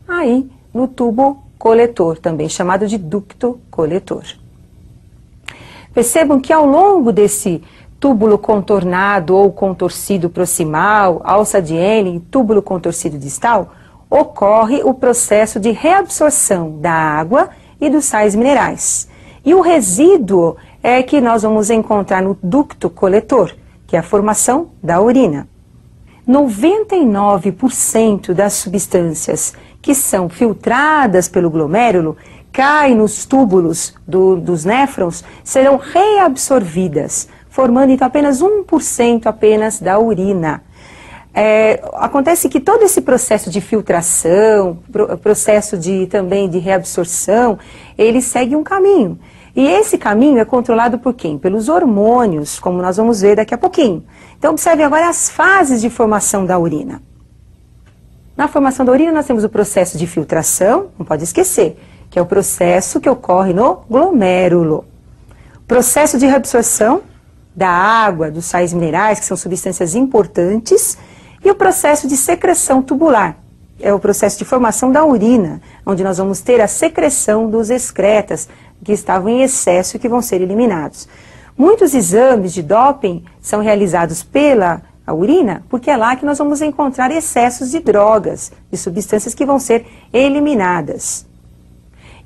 aí no tubo coletor, também chamado de ducto coletor. Percebam que ao longo desse túbulo contornado ou contorcido proximal, alça de Henle e túbulo contorcido distal, ocorre o processo de reabsorção da água e dos sais minerais. E o resíduo é que nós vamos encontrar no ducto coletor, que é a formação da urina. 99% das substâncias que são filtradas pelo glomérulo caem nos túbulos dos néfrons, serão reabsorvidas, formando então apenas 1% apenas da urina. Acontece que todo esse processo de filtração, processo também de reabsorção, ele segue um caminho. E esse caminho é controlado por quem? Pelos hormônios, como nós vamos ver daqui a pouquinho. Então observem agora as fases de formação da urina. Na formação da urina nós temos o processo de filtração, não pode esquecer, que é o processo que ocorre no glomérulo. Processo de reabsorção da água, dos sais minerais, que são substâncias importantes, e o processo de secreção tubular, é o processo de formação da urina, onde nós vamos ter a secreção dos excretas que estavam em excesso e que vão ser eliminados. Muitos exames de doping são realizados pela urina, porque é lá que nós vamos encontrar excessos de drogas, de substâncias que vão ser eliminadas.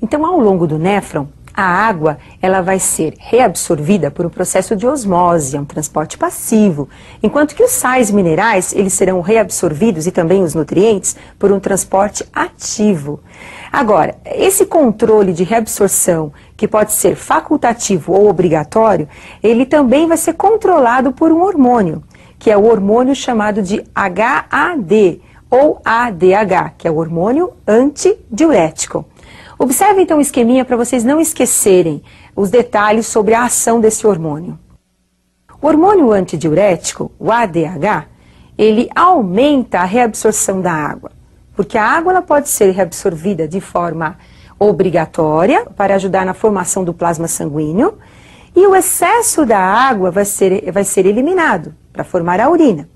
Então, ao longo do néfron, a água ela vai ser reabsorvida por um processo de osmose, é um transporte passivo, enquanto que os sais minerais eles serão reabsorvidos e também os nutrientes por um transporte ativo. Agora, esse controle de reabsorção, que pode ser facultativo ou obrigatório, ele também vai ser controlado por um hormônio, que é o hormônio chamado de HAD ou ADH, que é o hormônio antidiurético. Observe então o esqueminha para vocês não esquecerem os detalhes sobre a ação desse hormônio. O hormônio antidiurético, o ADH, ele aumenta a reabsorção da água, porque a água ela pode ser reabsorvida de forma obrigatória para ajudar na formação do plasma sanguíneo e o excesso da água vai ser eliminado para formar a urina.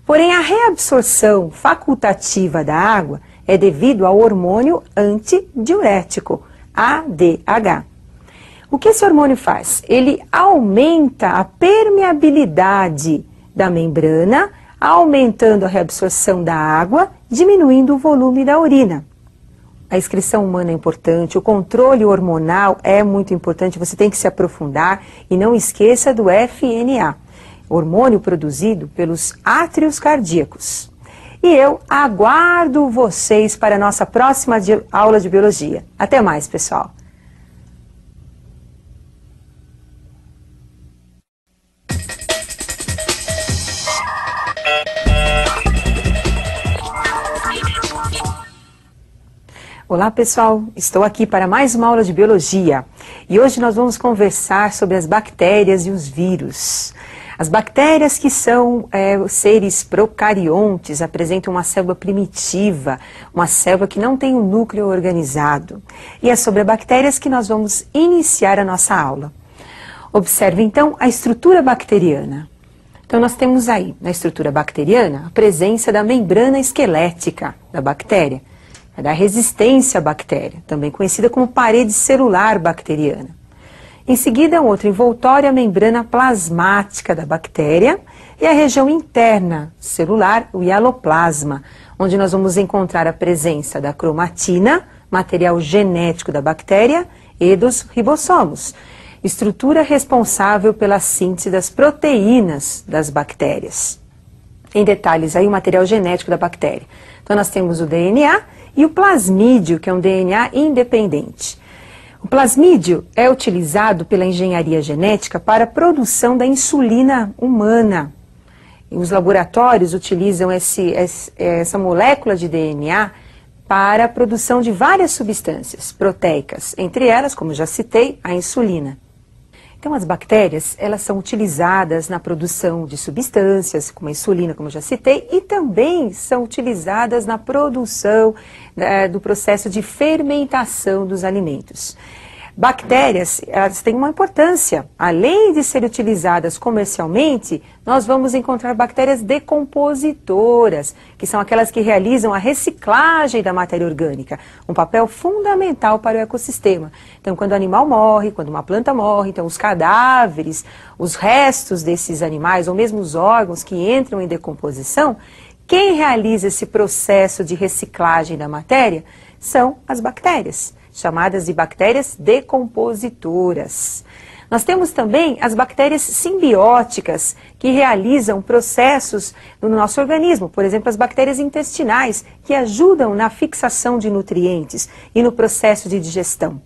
Porém, a reabsorção facultativa da água é devido ao hormônio antidiurético, ADH. O que esse hormônio faz? Ele aumenta a permeabilidade da membrana, aumentando a reabsorção da água, diminuindo o volume da urina. A excreção humana é importante, o controle hormonal é muito importante, você tem que se aprofundar e não esqueça do FNA, hormônio produzido pelos átrios cardíacos. E eu aguardo vocês para a nossa próxima aula de biologia. Até mais, pessoal! Olá, pessoal! Estou aqui para mais uma aula de biologia. E hoje nós vamos conversar sobre as bactérias e os vírus. As bactérias que são seres procariontes, apresentam uma célula primitiva, uma célula que não tem um núcleo organizado. E é sobre as bactérias que nós vamos iniciar a nossa aula. Observe então a estrutura bacteriana. Então nós temos aí, na estrutura bacteriana, a presença da membrana esquelética da bactéria, da resistência à bactéria, também conhecida como parede celular bacteriana. Em seguida, um outro envoltório, a membrana plasmática da bactéria e a região interna celular, o hialoplasma, onde nós vamos encontrar a presença da cromatina, material genético da bactéria, e dos ribossomos, estrutura responsável pela síntese das proteínas das bactérias. Em detalhes, aí o material genético da bactéria. Então, nós temos o DNA e o plasmídio, que é um DNA independente. O plasmídio é utilizado pela engenharia genética para a produção da insulina humana. E os laboratórios utilizam essa molécula de DNA para a produção de várias substâncias proteicas, entre elas, como já citei, a insulina. Então, as bactérias, elas são utilizadas na produção de substâncias, como a insulina, como eu já citei, e também são utilizadas na produção do processo de fermentação dos alimentos. Bactérias, elas têm uma importância. Além de serem utilizadas comercialmente, nós vamos encontrar bactérias decompositoras, que são aquelas que realizam a reciclagem da matéria orgânica, um papel fundamental para o ecossistema. Então, quando o animal morre, quando uma planta morre, então os cadáveres, os restos desses animais, ou mesmo os órgãos que entram em decomposição, quem realiza esse processo de reciclagem da matéria são as bactérias, chamadas de bactérias decompositoras. Nós temos também as bactérias simbióticas, que realizam processos no nosso organismo, por exemplo, as bactérias intestinais, que ajudam na fixação de nutrientes e no processo de digestão.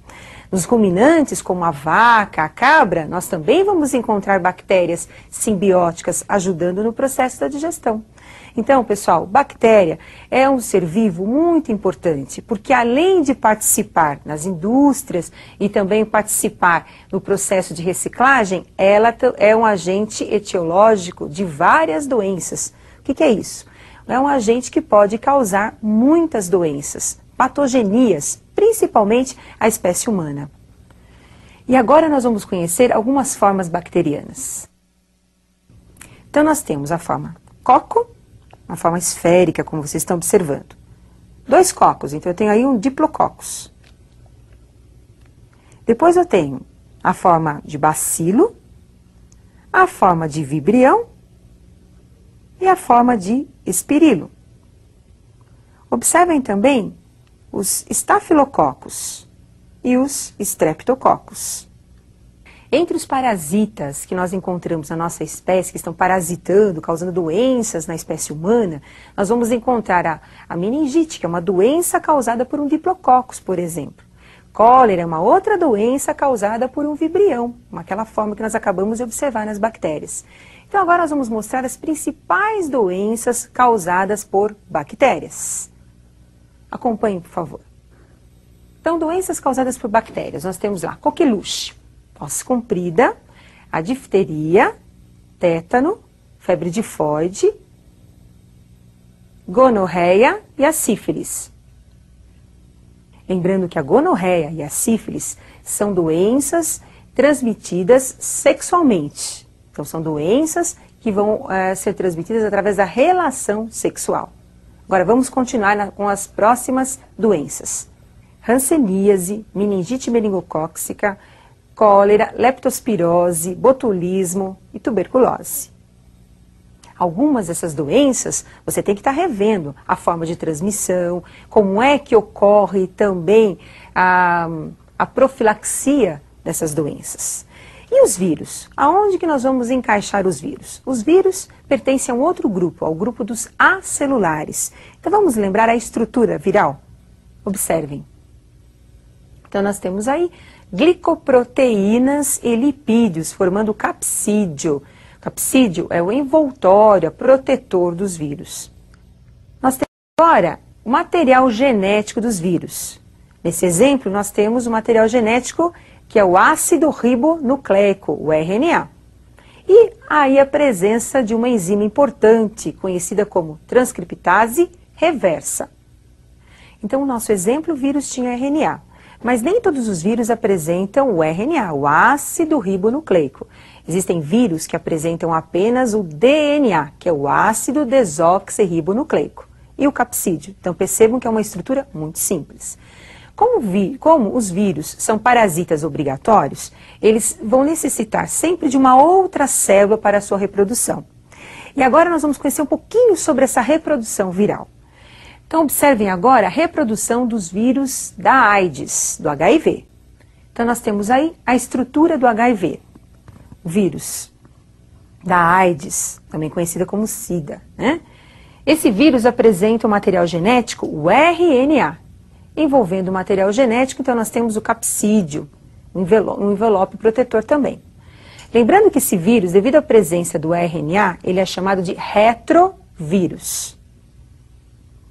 Nos ruminantes, como a vaca, a cabra, nós também vamos encontrar bactérias simbióticas ajudando no processo da digestão. Então, pessoal, bactéria é um ser vivo muito importante, porque além de participar nas indústrias e também participar no processo de reciclagem, ela é um agente etiológico de várias doenças. O que é isso? É um agente que pode causar muitas doenças, patogenias, principalmente a espécie humana. E agora nós vamos conhecer algumas formas bacterianas. Então, nós temos a forma coco, uma forma esférica, como vocês estão observando. 2 cocos, então eu tenho aí um diplococcus. Depois eu tenho a forma de bacilo, a forma de vibrião e a forma de espirilo. Observem também os estafilococcus e os streptococcus. Entre os parasitas que nós encontramos na nossa espécie, que estão parasitando, causando doenças na espécie humana, nós vamos encontrar a meningite, que é uma doença causada por um diplococcus, por exemplo. Cólera é uma outra doença causada por um vibrião, aquela forma que nós acabamos de observar nas bactérias. Então agora nós vamos mostrar as principais doenças causadas por bactérias. Acompanhem, por favor. Então, doenças causadas por bactérias, nós temos lá coqueluche, tosse comprida, a difteria, tétano, febre tifoide, gonorreia e a sífilis. Lembrando que a gonorreia e a sífilis são doenças transmitidas sexualmente. Então, são doenças que vão ser transmitidas através da relação sexual. Agora, vamos continuar com as próximas doenças. Hanseníase, meningite meningocócica, cólera, leptospirose, botulismo e tuberculose. Algumas dessas doenças você tem que estar revendo a forma de transmissão, como é que ocorre também a profilaxia dessas doenças. E os vírus? Aonde que nós vamos encaixar os vírus? Os vírus pertencem a um outro grupo, ao grupo dos acelulares. Então vamos lembrar a estrutura viral? Observem. Então nós temos aí glicoproteínas e lipídios, formando o capsídio. O capsídio é o envoltório, protetor dos vírus. Nós temos agora o material genético dos vírus. Nesse exemplo, nós temos o material genético que é o ácido ribonucleico, o RNA. E aí a presença de uma enzima importante, conhecida como transcriptase reversa. Então, o nosso exemplo, o vírus tinha RNA. Mas nem todos os vírus apresentam o RNA, o ácido ribonucleico. Existem vírus que apresentam apenas o DNA, que é o ácido desoxirribonucleico, e o capsídio. Então percebam que é uma estrutura muito simples. Como os vírus são parasitas obrigatórios, eles vão necessitar sempre de uma outra célula para a sua reprodução. E agora nós vamos conhecer um pouquinho sobre essa reprodução viral. Então, observem agora a reprodução dos vírus da AIDS, do HIV. Então, nós temos aí a estrutura do HIV. O vírus da AIDS, também conhecida como SIDA, né? Esse vírus apresenta o material genético, o RNA. Envolvendo o material genético, então, nós temos o capsídio, um envelope protetor também. Lembrando que esse vírus, devido à presença do RNA, ele é chamado de retrovírus.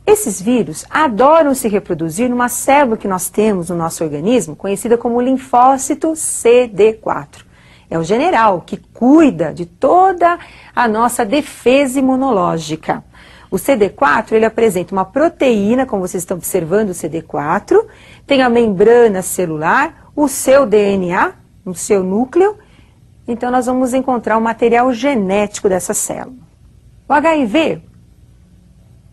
Esses vírus adoram se reproduzir numa célula que nós temos no nosso organismo, conhecida como linfócito CD4. é o general que cuida de toda a nossa defesa imunológica. O CD4, ele apresenta uma proteína, como vocês estão observando, o CD4, tem a membrana celular, o seu DNA, o seu núcleo. Então, nós vamos encontrar o material genético dessa célula. O HIV,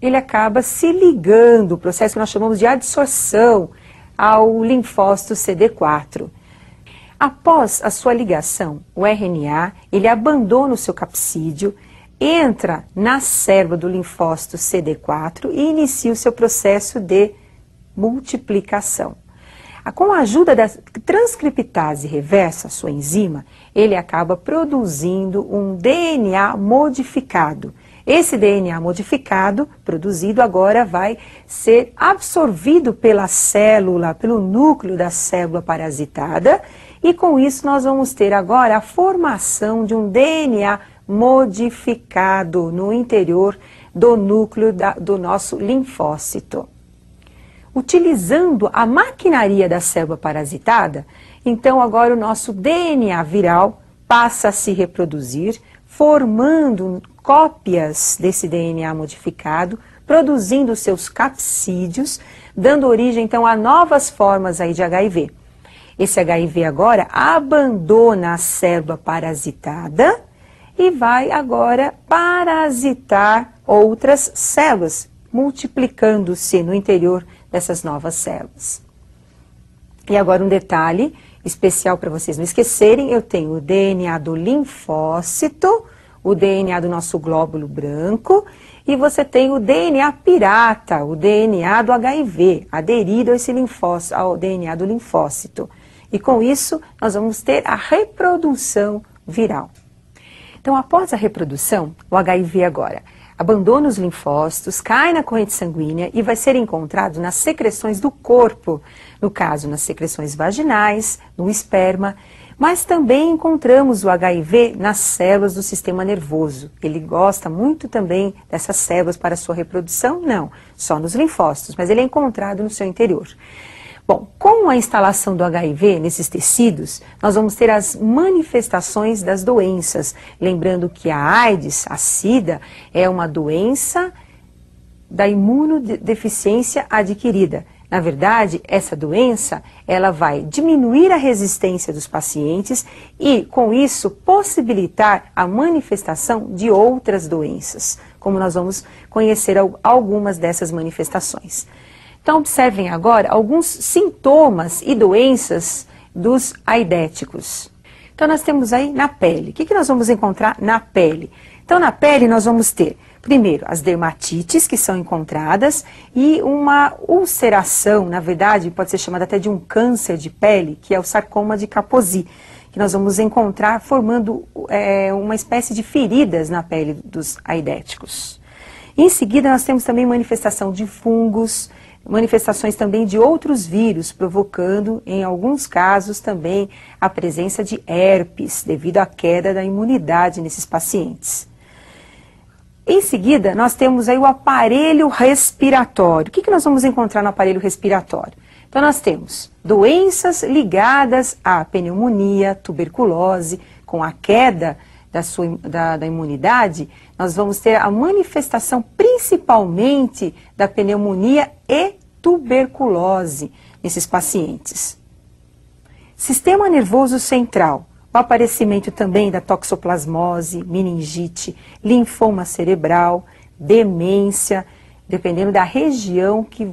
ele acaba se ligando, o processo que nós chamamos de adsorção, ao linfócito CD4. Após a sua ligação, o RNA, ele abandona o seu capsídeo, entra na célula do linfócito CD4 e inicia o seu processo de multiplicação. Com a ajuda da transcriptase reversa, sua enzima, ele acaba produzindo um DNA modificado. Esse DNA modificado, produzido agora, vai ser absorvido pela célula, pelo núcleo da célula parasitada, e com isso nós vamos ter agora a formação de um DNA modificado no interior do núcleo do nosso linfócito. Utilizando a maquinaria da célula parasitada, então agora o nosso DNA viral passa a se reproduzir, formando cópias desse DNA modificado, produzindo seus capsídeos, dando origem então a novas formas aí de HIV. Esse HIV agora abandona a célula parasitada e vai agora parasitar outras células, multiplicando-se no interior dessas novas células. E agora um detalhe especial para vocês não esquecerem, eu tenho o DNA do linfócito, o DNA do nosso glóbulo branco, e você tem o DNA pirata, o DNA do HIV, aderido a esse linfócito, ao DNA do linfócito. E com isso, nós vamos ter a reprodução viral. Então, após a reprodução, o HIV agora abandona os linfócitos, cai na corrente sanguínea e vai ser encontrado nas secreções do corpo, no caso, nas secreções vaginais, no esperma, mas também encontramos o HIV nas células do sistema nervoso. Ele gosta muito também dessas células para sua reprodução? Não, só nos linfócitos, mas ele é encontrado no seu interior. Bom, com a instalação do HIV nesses tecidos, nós vamos ter as manifestações das doenças. Lembrando que a AIDS, a SIDA, é uma doença da imunodeficiência adquirida. Na verdade, essa doença, ela vai diminuir a resistência dos pacientes e, com isso, possibilitar a manifestação de outras doenças, como nós vamos conhecer algumas dessas manifestações. Então, observem agora alguns sintomas e doenças dos aidéticos. Então, nós temos aí na pele. O que nós vamos encontrar na pele? Então, na pele nós vamos ter, primeiro, as dermatites que são encontradas e uma ulceração, na verdade, pode ser chamada até de um câncer de pele, que é o sarcoma de Kaposi, que nós vamos encontrar formando uma espécie de feridas na pele dos aidéticos. Em seguida, nós temos também manifestação de fungos, manifestações também de outros vírus, provocando, em alguns casos, também a presença de herpes, devido à queda da imunidade nesses pacientes. Em seguida, nós temos aí o aparelho respiratório. O que nós vamos encontrar no aparelho respiratório? Então, nós temos doenças ligadas à pneumonia, tuberculose, com a queda da imunidade, nós vamos ter a manifestação principalmente da pneumonia e tuberculose nesses pacientes. Sistema nervoso central, o aparecimento também da toxoplasmose, meningite, linfoma cerebral, demência, dependendo da região que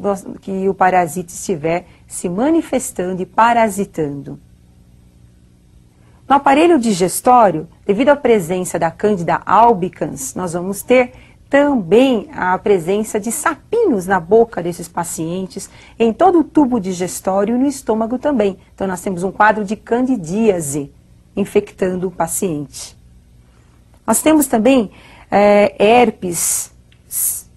o parasita estiver se manifestando e parasitando. No aparelho digestório, devido à presença da Candida albicans, nós vamos ter também a presença de sapinhos na boca desses pacientes, em todo o tubo digestório e no estômago também. Então, nós temos um quadro de candidíase infectando o paciente. Nós temos também herpes,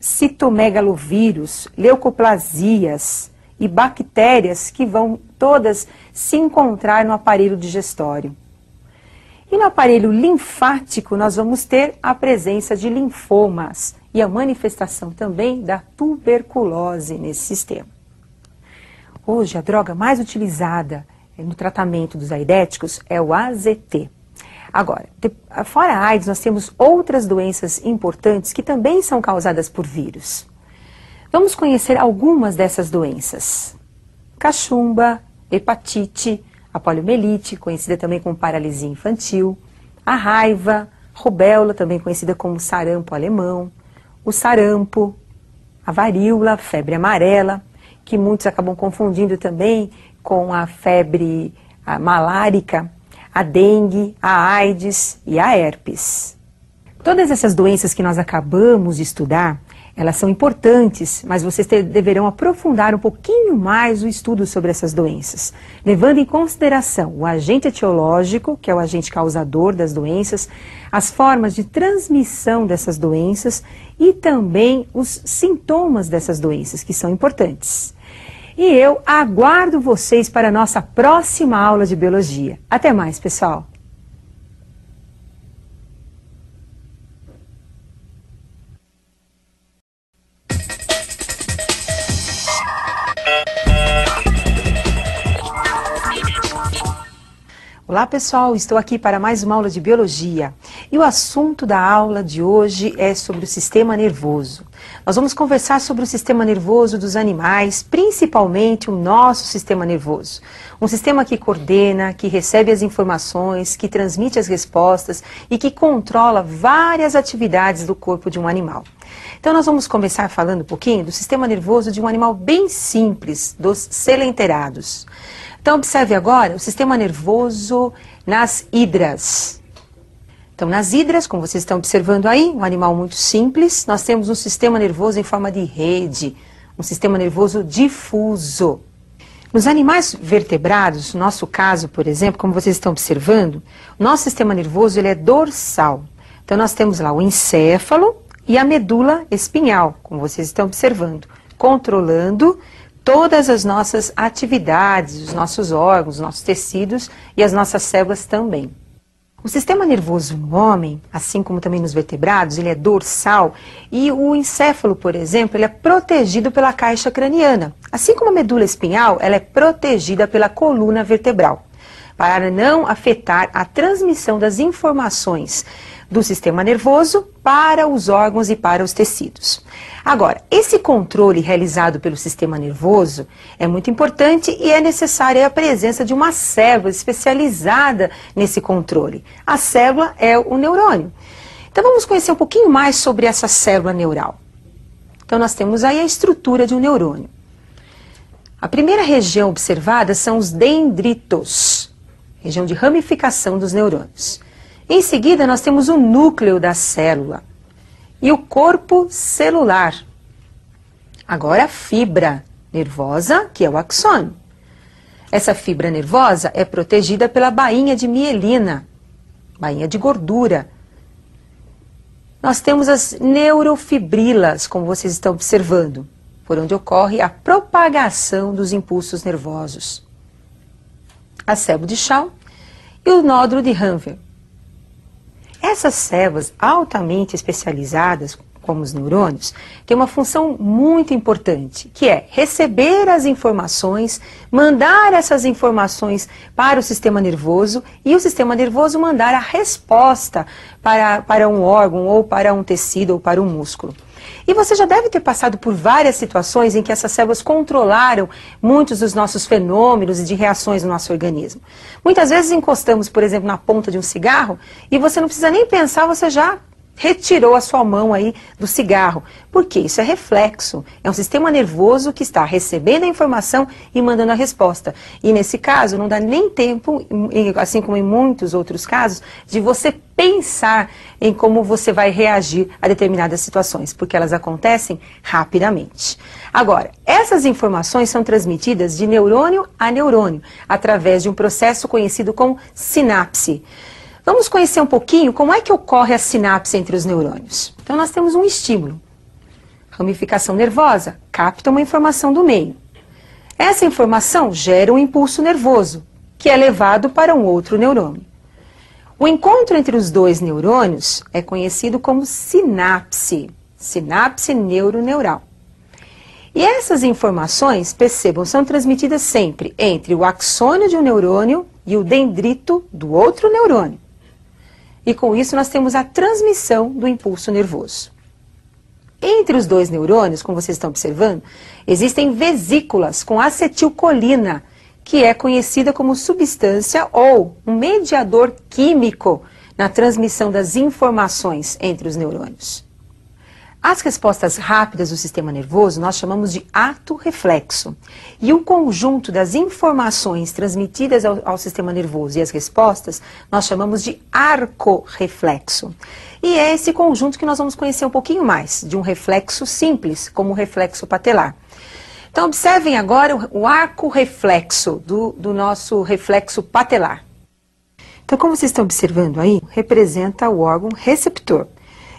citomegalovírus, leucoplasias e bactérias que vão todas se encontrar no aparelho digestório. E no aparelho linfático, nós vamos ter a presença de linfomas e a manifestação também da tuberculose nesse sistema. Hoje, a droga mais utilizada no tratamento dos aidéticos é o AZT. Agora, fora a AIDS, nós temos outras doenças importantes que também são causadas por vírus. Vamos conhecer algumas dessas doenças. Cachumba, hepatite, a poliomielite, conhecida também como paralisia infantil, a raiva, rubéola, também conhecida como sarampo alemão, o sarampo, a varíola, febre amarela, que muitos acabam confundindo também com a febre malárica, a dengue, a AIDS e a herpes. Todas essas doenças que nós acabamos de estudar, elas são importantes, mas vocês deverão aprofundar um pouquinho mais o estudo sobre essas doenças, levando em consideração o agente etiológico, que é o agente causador das doenças, as formas de transmissão dessas doenças e também os sintomas dessas doenças, que são importantes. E eu aguardo vocês para a nossa próxima aula de biologia. Até mais, pessoal! Olá pessoal, estou aqui para mais uma aula de biologia e o assunto da aula de hoje é sobre o sistema nervoso. Nós vamos conversar sobre o sistema nervoso dos animais, principalmente o nosso sistema nervoso. Um sistema que coordena, que recebe as informações, que transmite as respostas e que controla várias atividades do corpo de um animal. Então nós vamos começar falando um pouquinho do sistema nervoso de um animal bem simples, dos coelenterados. Então, observe agora o sistema nervoso nas hidras. Então, nas hidras, como vocês estão observando aí, um animal muito simples, nós temos um sistema nervoso em forma de rede, um sistema nervoso difuso. Nos animais vertebrados, no nosso caso, por exemplo, como vocês estão observando, o nosso sistema nervoso ele é dorsal. Então, nós temos lá o encéfalo e a medula espinhal, como vocês estão observando, controlando todas as nossas atividades, os nossos órgãos, os nossos tecidos e as nossas células também. O sistema nervoso no homem, assim como também nos vertebrados, ele é dorsal e o encéfalo, por exemplo, ele é protegido pela caixa craniana. Assim como a medula espinhal, ela é protegida pela coluna vertebral, para não afetar a transmissão das informações do sistema nervoso para os órgãos e para os tecidos. Agora, esse controle realizado pelo sistema nervoso é muito importante e é necessária a presença de uma célula especializada nesse controle. A célula é o neurônio. Então vamos conhecer um pouquinho mais sobre essa célula neural. Então nós temos aí a estrutura de um neurônio. A primeira região observada são os dendritos, região de ramificação dos neurônios. Em seguida, nós temos o núcleo da célula e o corpo celular. Agora, a fibra nervosa, que é o axônio. Essa fibra nervosa é protegida pela bainha de mielina, bainha de gordura. Nós temos as neurofibrilas, como vocês estão observando, por onde ocorre a propagação dos impulsos nervosos. A célula de Schwann e o nódulo de Hanver. Essas células altamente especializadas, como os neurônios, têm uma função muito importante, que é receber as informações, mandar essas informações para o sistema nervoso e o sistema nervoso mandar a resposta para um órgão, ou para um tecido, ou para um músculo. E você já deve ter passado por várias situações em que essas células controlaram muitos dos nossos fenômenos e de reações no nosso organismo. Muitas vezes encostamos, por exemplo, na ponta de um cigarro e você não precisa nem pensar, você já retirou a sua mão aí do cigarro. Por quê? Isso é reflexo. É um sistema nervoso que está recebendo a informação e mandando a resposta. E nesse caso, não dá nem tempo, assim como em muitos outros casos, de você pensar em como você vai reagir a determinadas situações, porque elas acontecem rapidamente. Agora, essas informações são transmitidas de neurônio a neurônio, através de um processo conhecido como sinapse. Vamos conhecer um pouquinho como é que ocorre a sinapse entre os neurônios. Então nós temos um estímulo. Ramificação nervosa capta uma informação do meio. Essa informação gera um impulso nervoso, que é levado para um outro neurônio. O encontro entre os dois neurônios é conhecido como sinapse, sinapse neuroneural. E essas informações, percebam, são transmitidas sempre entre o axônio de um neurônio e o dendrito do outro neurônio. e com isso nós temos a transmissão do impulso nervoso. Entre os dois neurônios, como vocês estão observando, existem vesículas com acetilcolina, que é conhecida como substância ou um mediador químico na transmissão das informações entre os neurônios. As respostas rápidas do sistema nervoso nós chamamos de ato reflexo. E o conjunto das informações transmitidas ao sistema nervoso e as respostas nós chamamos de arco reflexo. E é esse conjunto que nós vamos conhecer um pouquinho mais, de um reflexo simples, como o reflexo patelar. Então observem agora o arco reflexo do nosso reflexo patelar. Então como vocês estão observando aí, representa o órgão receptor.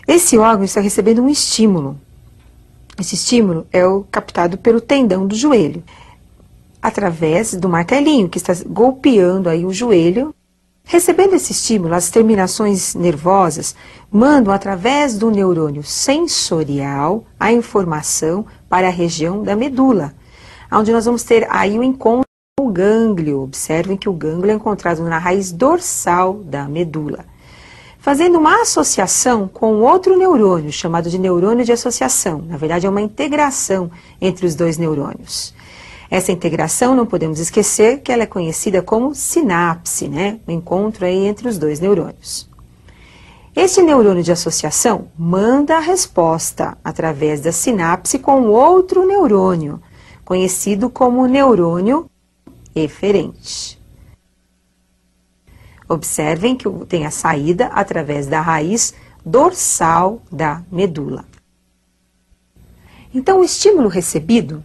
Esse órgão está recebendo um estímulo. Esse estímulo é o captado pelo tendão do joelho, através do martelinho que está golpeando aí o joelho. Recebendo esse estímulo, as terminações nervosas mandam através do neurônio sensorial a informação para a região da medula, onde nós vamos ter aí o encontro com o gânglio. Observem que o gânglio é encontrado na raiz dorsal da medula, fazendo uma associação com outro neurônio, chamado de neurônio de associação. Na verdade, é uma integração entre os dois neurônios. Essa integração, não podemos esquecer que ela é conhecida como sinapse, né? O encontro aí entre os dois neurônios. Este neurônio de associação manda a resposta através da sinapse com outro neurônio, conhecido como neurônio eferente. Observem que tem a saída através da raiz dorsal da medula. Então, o estímulo recebido,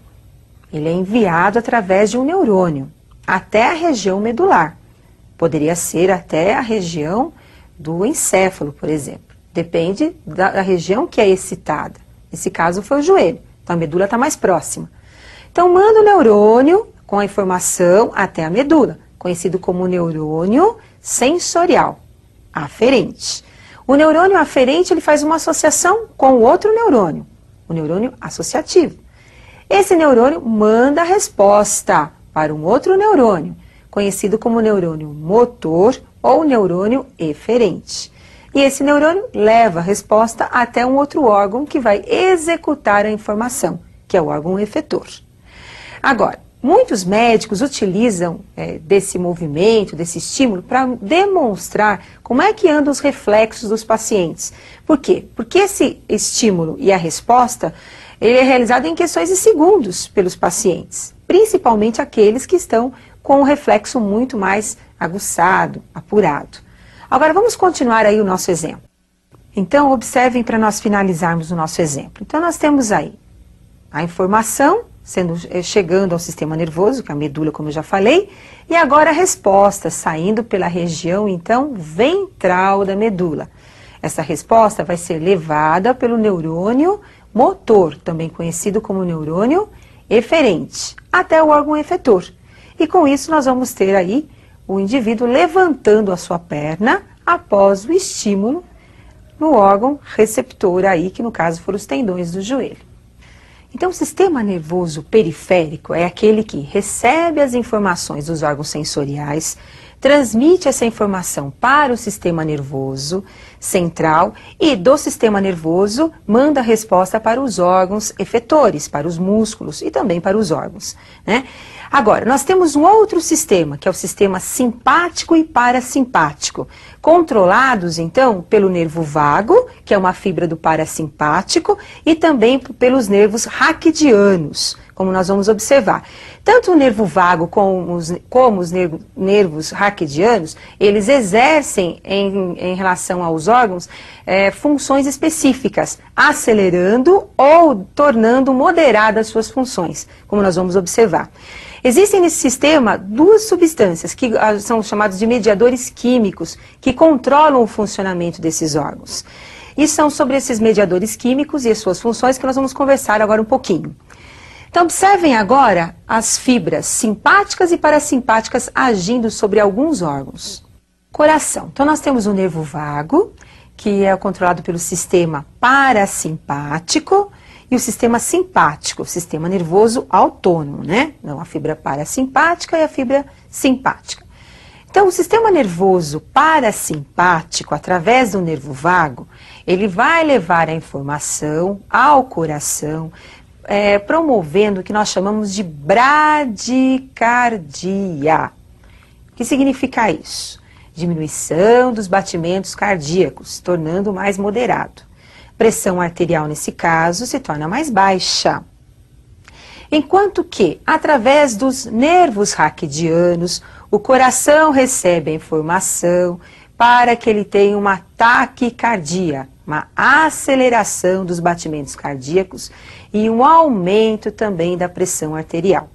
ele é enviado através de um neurônio até a região medular. Poderia ser até a região do encéfalo, por exemplo. Depende da região que é excitada. Nesse caso foi o joelho, então a medula está mais próxima. Então, manda o neurônio com a informação até a medula, conhecido como neurônio sensorial aferente. O neurônio aferente ele faz uma associação com o outro neurônio, o neurônio associativo. Esse neurônio manda a resposta para um outro neurônio, conhecido como neurônio motor ou neurônio eferente. E esse neurônio leva a resposta até um outro órgão que vai executar a informação, que é o órgão efetor. Agora, muitos médicos utilizam desse movimento, desse estímulo, para demonstrar como é que andam os reflexos dos pacientes. Por quê? Porque esse estímulo e a resposta ele é realizado em questões de segundos pelos pacientes, principalmente aqueles que estão com um reflexo muito mais aguçado, apurado. Agora vamos continuar aí o nosso exemplo. Então observem para nós finalizarmos o nosso exemplo. Então nós temos aí a informação chegando ao sistema nervoso, que é a medula, como eu já falei, e agora a resposta saindo pela região, então, ventral da medula. Essa resposta vai ser levada pelo neurônio motor, também conhecido como neurônio eferente, até o órgão efetor. E com isso nós vamos ter aí o indivíduo levantando a sua perna após o estímulo no órgão receptor aí, que no caso foram os tendões do joelho. Então, o sistema nervoso periférico é aquele que recebe as informações dos órgãos sensoriais, transmite essa informação para o sistema nervoso central e do sistema nervoso manda a resposta para os órgãos efetores, para os músculos e também para os órgãos, né? Agora, nós temos um outro sistema, que é o sistema simpático e parasimpático, controlados, então, pelo nervo vago, que é uma fibra do parasimpático, e também pelos nervos raquidianos, como nós vamos observar. Tanto o nervo vago como os nervos raquidianos, eles exercem, em relação aos órgãos, funções específicas, acelerando ou tornando moderadas suas funções, como nós vamos observar. Existem nesse sistema duas substâncias que são chamadas de mediadores químicos que controlam o funcionamento desses órgãos. E são sobre esses mediadores químicos e as suas funções que nós vamos conversar agora um pouquinho. Então observem agora as fibras simpáticas e parasimpáticas agindo sobre alguns órgãos. Coração. Então nós temos o nervo vago, que é controlado pelo sistema parasimpático, e o sistema simpático, o sistema nervoso autônomo, né? Então, a fibra parasimpática e a fibra simpática. Então, o sistema nervoso parasimpático, através do nervo vago, ele vai levar a informação ao coração, promovendo o que nós chamamos de bradicardia. O que significa isso? Diminuição dos batimentos cardíacos, tornando mais moderado. Pressão arterial, nesse caso, se torna mais baixa. Enquanto que, através dos nervos raquidianos, o coração recebe a informação para que ele tenha uma taquicardia, uma aceleração dos batimentos cardíacos e um aumento também da pressão arterial.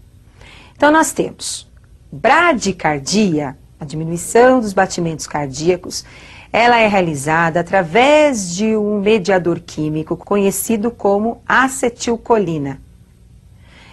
Então, nós temos bradicardia, a diminuição dos batimentos cardíacos, ela é realizada através de um mediador químico conhecido como acetilcolina.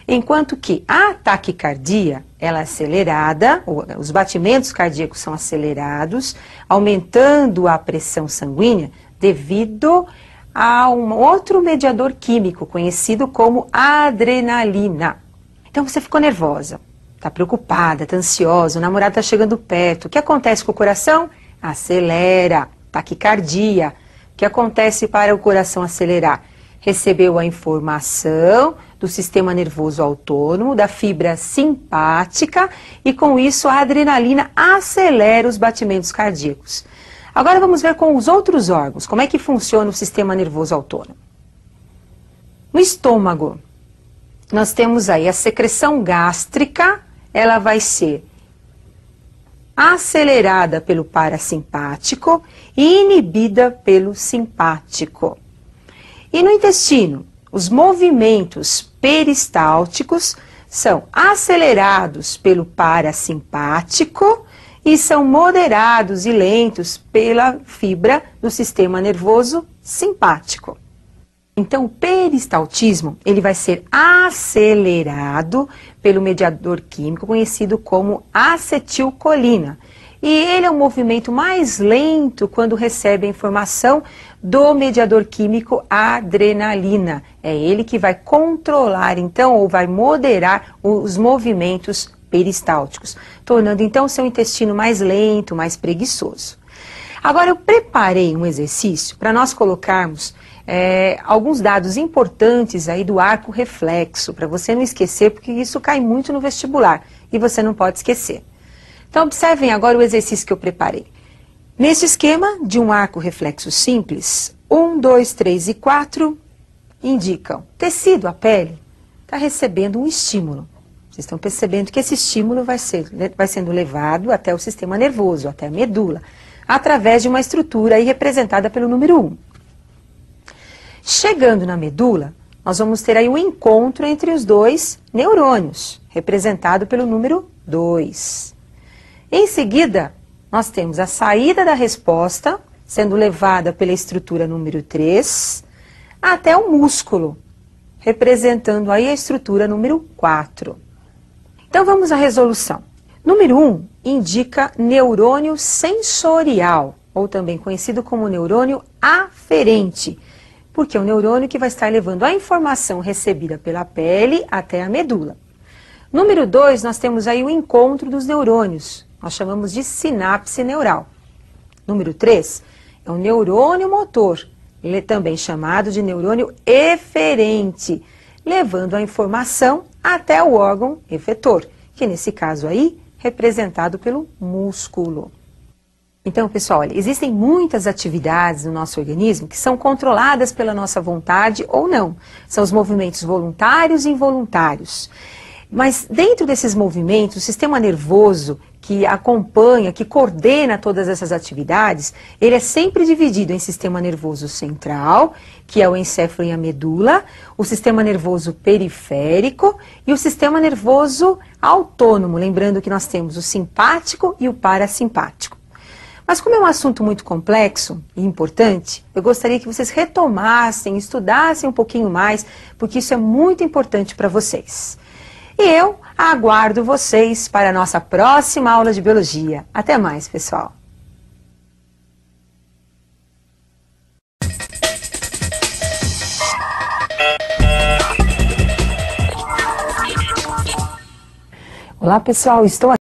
Enquanto que a taquicardia, ela é acelerada, os batimentos cardíacos são acelerados, aumentando a pressão sanguínea devido a um outro mediador químico conhecido como adrenalina. Então você ficou nervosa, está preocupada, está ansiosa, o namorado está chegando perto. O que acontece com o coração? Acelera, taquicardia. O que acontece para o coração acelerar? Recebeu a informação do sistema nervoso autônomo, da fibra simpática, e com isso a adrenalina acelera os batimentos cardíacos. Agora vamos ver com os outros órgãos, como é que funciona o sistema nervoso autônomo. No estômago, nós temos aí a secreção gástrica, ela vai ser acelerada pelo parasimpático e inibida pelo simpático. E no intestino, os movimentos peristálticos são acelerados pelo parasimpático e são moderados e lentos pela fibra do sistema nervoso simpático. Então, o peristaltismo, ele vai ser acelerado pelo mediador químico conhecido como acetilcolina. E ele é um movimento mais lento quando recebe a informação do mediador químico adrenalina. É ele que vai controlar, então, ou vai moderar os movimentos peristálticos, tornando, então, seu intestino mais lento, mais preguiçoso. Agora, eu preparei um exercício para nós colocarmos alguns dados importantes aí do arco reflexo, para você não esquecer, porque isso cai muito no vestibular e você não pode esquecer. Então, observem agora o exercício que eu preparei. Nesse esquema de um arco reflexo simples, 1, 2, 3 e 4 indicam tecido, a pele, está recebendo um estímulo. Vocês estão percebendo que esse estímulo vai sendo levado até o sistema nervoso, até a medula, através de uma estrutura aí representada pelo número 1. Chegando na medula, nós vamos ter aí um encontro entre os dois neurônios, representado pelo número 2. Em seguida, nós temos a saída da resposta, sendo levada pela estrutura número 3, até o músculo, representando aí a estrutura número 4. Então vamos à resolução. Número 1 indica neurônio sensorial, ou também conhecido como neurônio aferente, porque é o neurônio que vai estar levando a informação recebida pela pele até a medula. Número 2, nós temos aí o encontro dos neurônios. Nós chamamos de sinapse neural. Número 3 é o neurônio motor, ele é também chamado de neurônio eferente, levando a informação até o órgão efetor, que nesse caso aí, representado pelo músculo. Então, pessoal, olha, existem muitas atividades no nosso organismo que são controladas pela nossa vontade ou não. São os movimentos voluntários e involuntários. Mas dentro desses movimentos, o sistema nervoso que acompanha, que coordena todas essas atividades, ele é sempre dividido em sistema nervoso central, que é o encéfalo e a medula, o sistema nervoso periférico e o sistema nervoso autônomo, lembrando que nós temos o simpático e o parasimpático. Mas como é um assunto muito complexo e importante, eu gostaria que vocês retomassem, estudassem um pouquinho mais, porque isso é muito importante para vocês. E eu aguardo vocês para a nossa próxima aula de biologia. Até mais, pessoal! Olá, pessoal! Estou aqui.